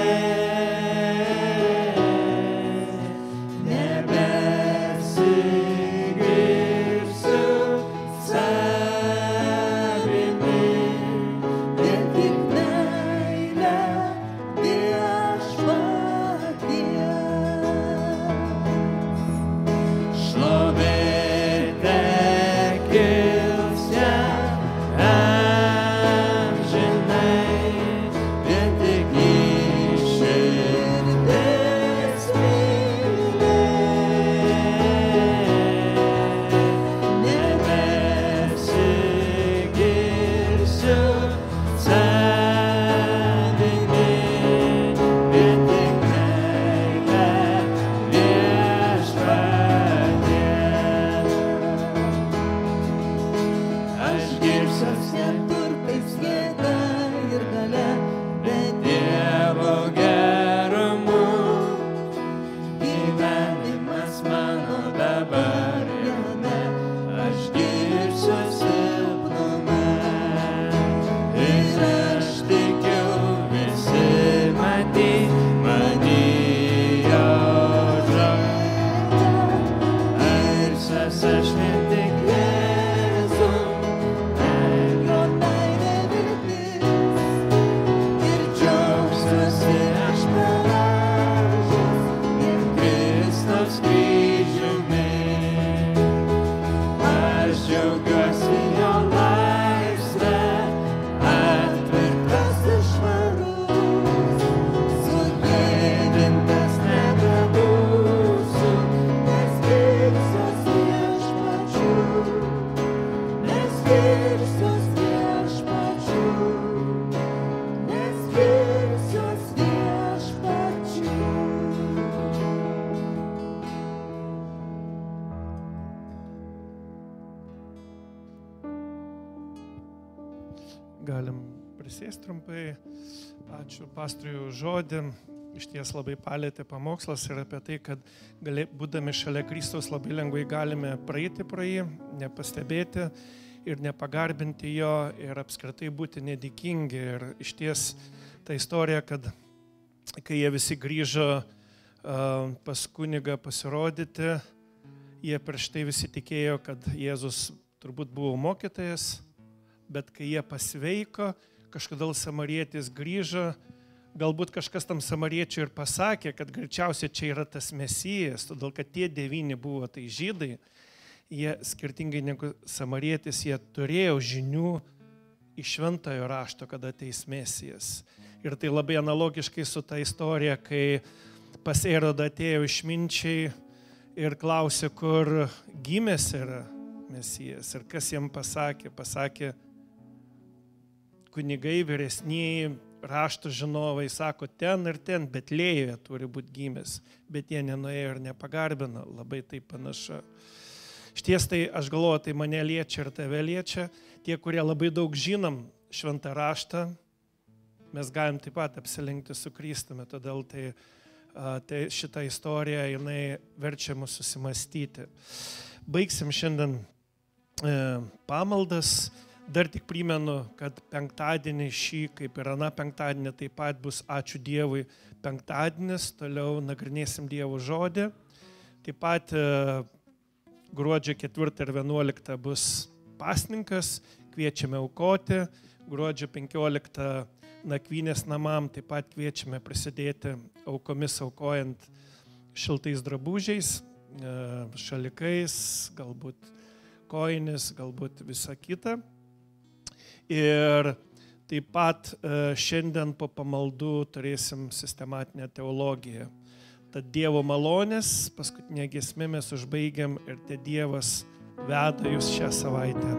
Galim prisėsti trumpai. Ačiū pastoriui už žodį. Iš ties labai palėtė pamokslas ir apie tai, kad būdami šalia Kristaus labai lengvai galime praeiti pro jį, nepastebėti ir nepagarbinti jo ir apskritai būti nedėkingi. Ir iš ties ta istorija, kad kai jie visi grįžo pas kunigą pasirodyti, jie prieš tai visi tikėjo, kad Jėzus turbūt buvo mokytojas, bet kai jie pasveiko, kažkodėl samarietis grįžo, galbūt kažkas tam samariečiui ir pasakė, kad greičiausiai čia yra tas Mesijas, todėl kad tie 9 buvo tai žydai, jie skirtingai negu samarietis, jie turėjo žinių iš šventojo rašto, kada ateis Mesijas. Ir tai labai analogiškai su ta istorija, kai pas Erodą atėjo išminčiai ir klausė, kur gimęs yra Mesijas. Ir kas jam pasakė? Pasakė, kunigai vyresnieji, rašto žinovai, sako, ten ir ten, Betlėjuje turi būti gimęs, bet jie nenuėjo ir nepagarbino, labai tai panašu. Šties tai, aš galvoju, tai mane liečia ir tave liečia. Tie, kurie labai daug žinom šventą raštą, mes galim taip pat apsilenkti su Kristumi, todėl tai šitą istoriją, jinai verčia mus susimastyti. Baigsim šiandien pamaldas. Dar tik primenu, kad penktadienį šį, kaip ir aną penktadienį, taip pat bus Ačiū Dievui penktadienis, toliau nagrinėsim Dievo žodį. Taip pat gruodžio 4 ir 11 bus pasninkas, kviečiame aukoti, gruodžio 15 nakvynės namam, taip pat kviečiame prisidėti aukomis, aukojant šiltais drabužiais, šalikais, galbūt kojinis, galbūt visa kita. Ir taip pat šiandien po pamaldų turėsim sistematinę teologiją. Tad Dievo malonės, paskutinė giesmė mes užbaigiam ir te Dievas veda jūs šią savaitę.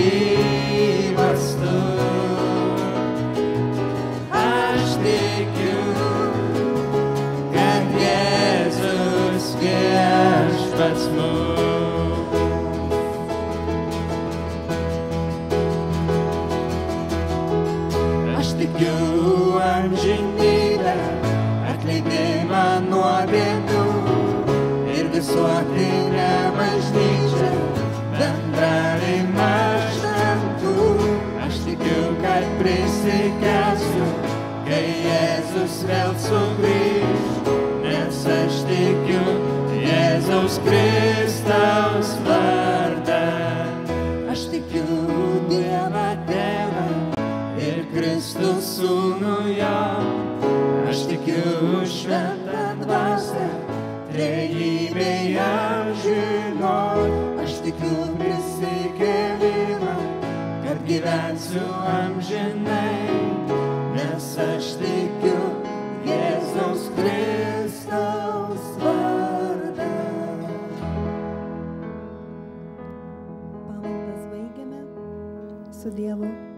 gyvas tu. Aš tikiu, kad Jėzus viešpats mus. Aš tikiu amžinybę, atleidimą nuodėmių ir visuotinę bažnyčią, bendravimą šventų. Aš tikiu, kad prisikelsiu, kai Jėzus vėl sugrįš, nes aš tikiu Jėzaus Kristaus vardą. Aš tikiu Dievą Tėvą ir Kristų Sūnų jo. Aš tikiu šventą dvasią, trejybėje amžinoj. Aš tikiu prisikėlimą, kad gyvensiu amžinai, nes aš tikiu Jėzaus Kristaus vardą. Pamaldas baigiame su Dievu.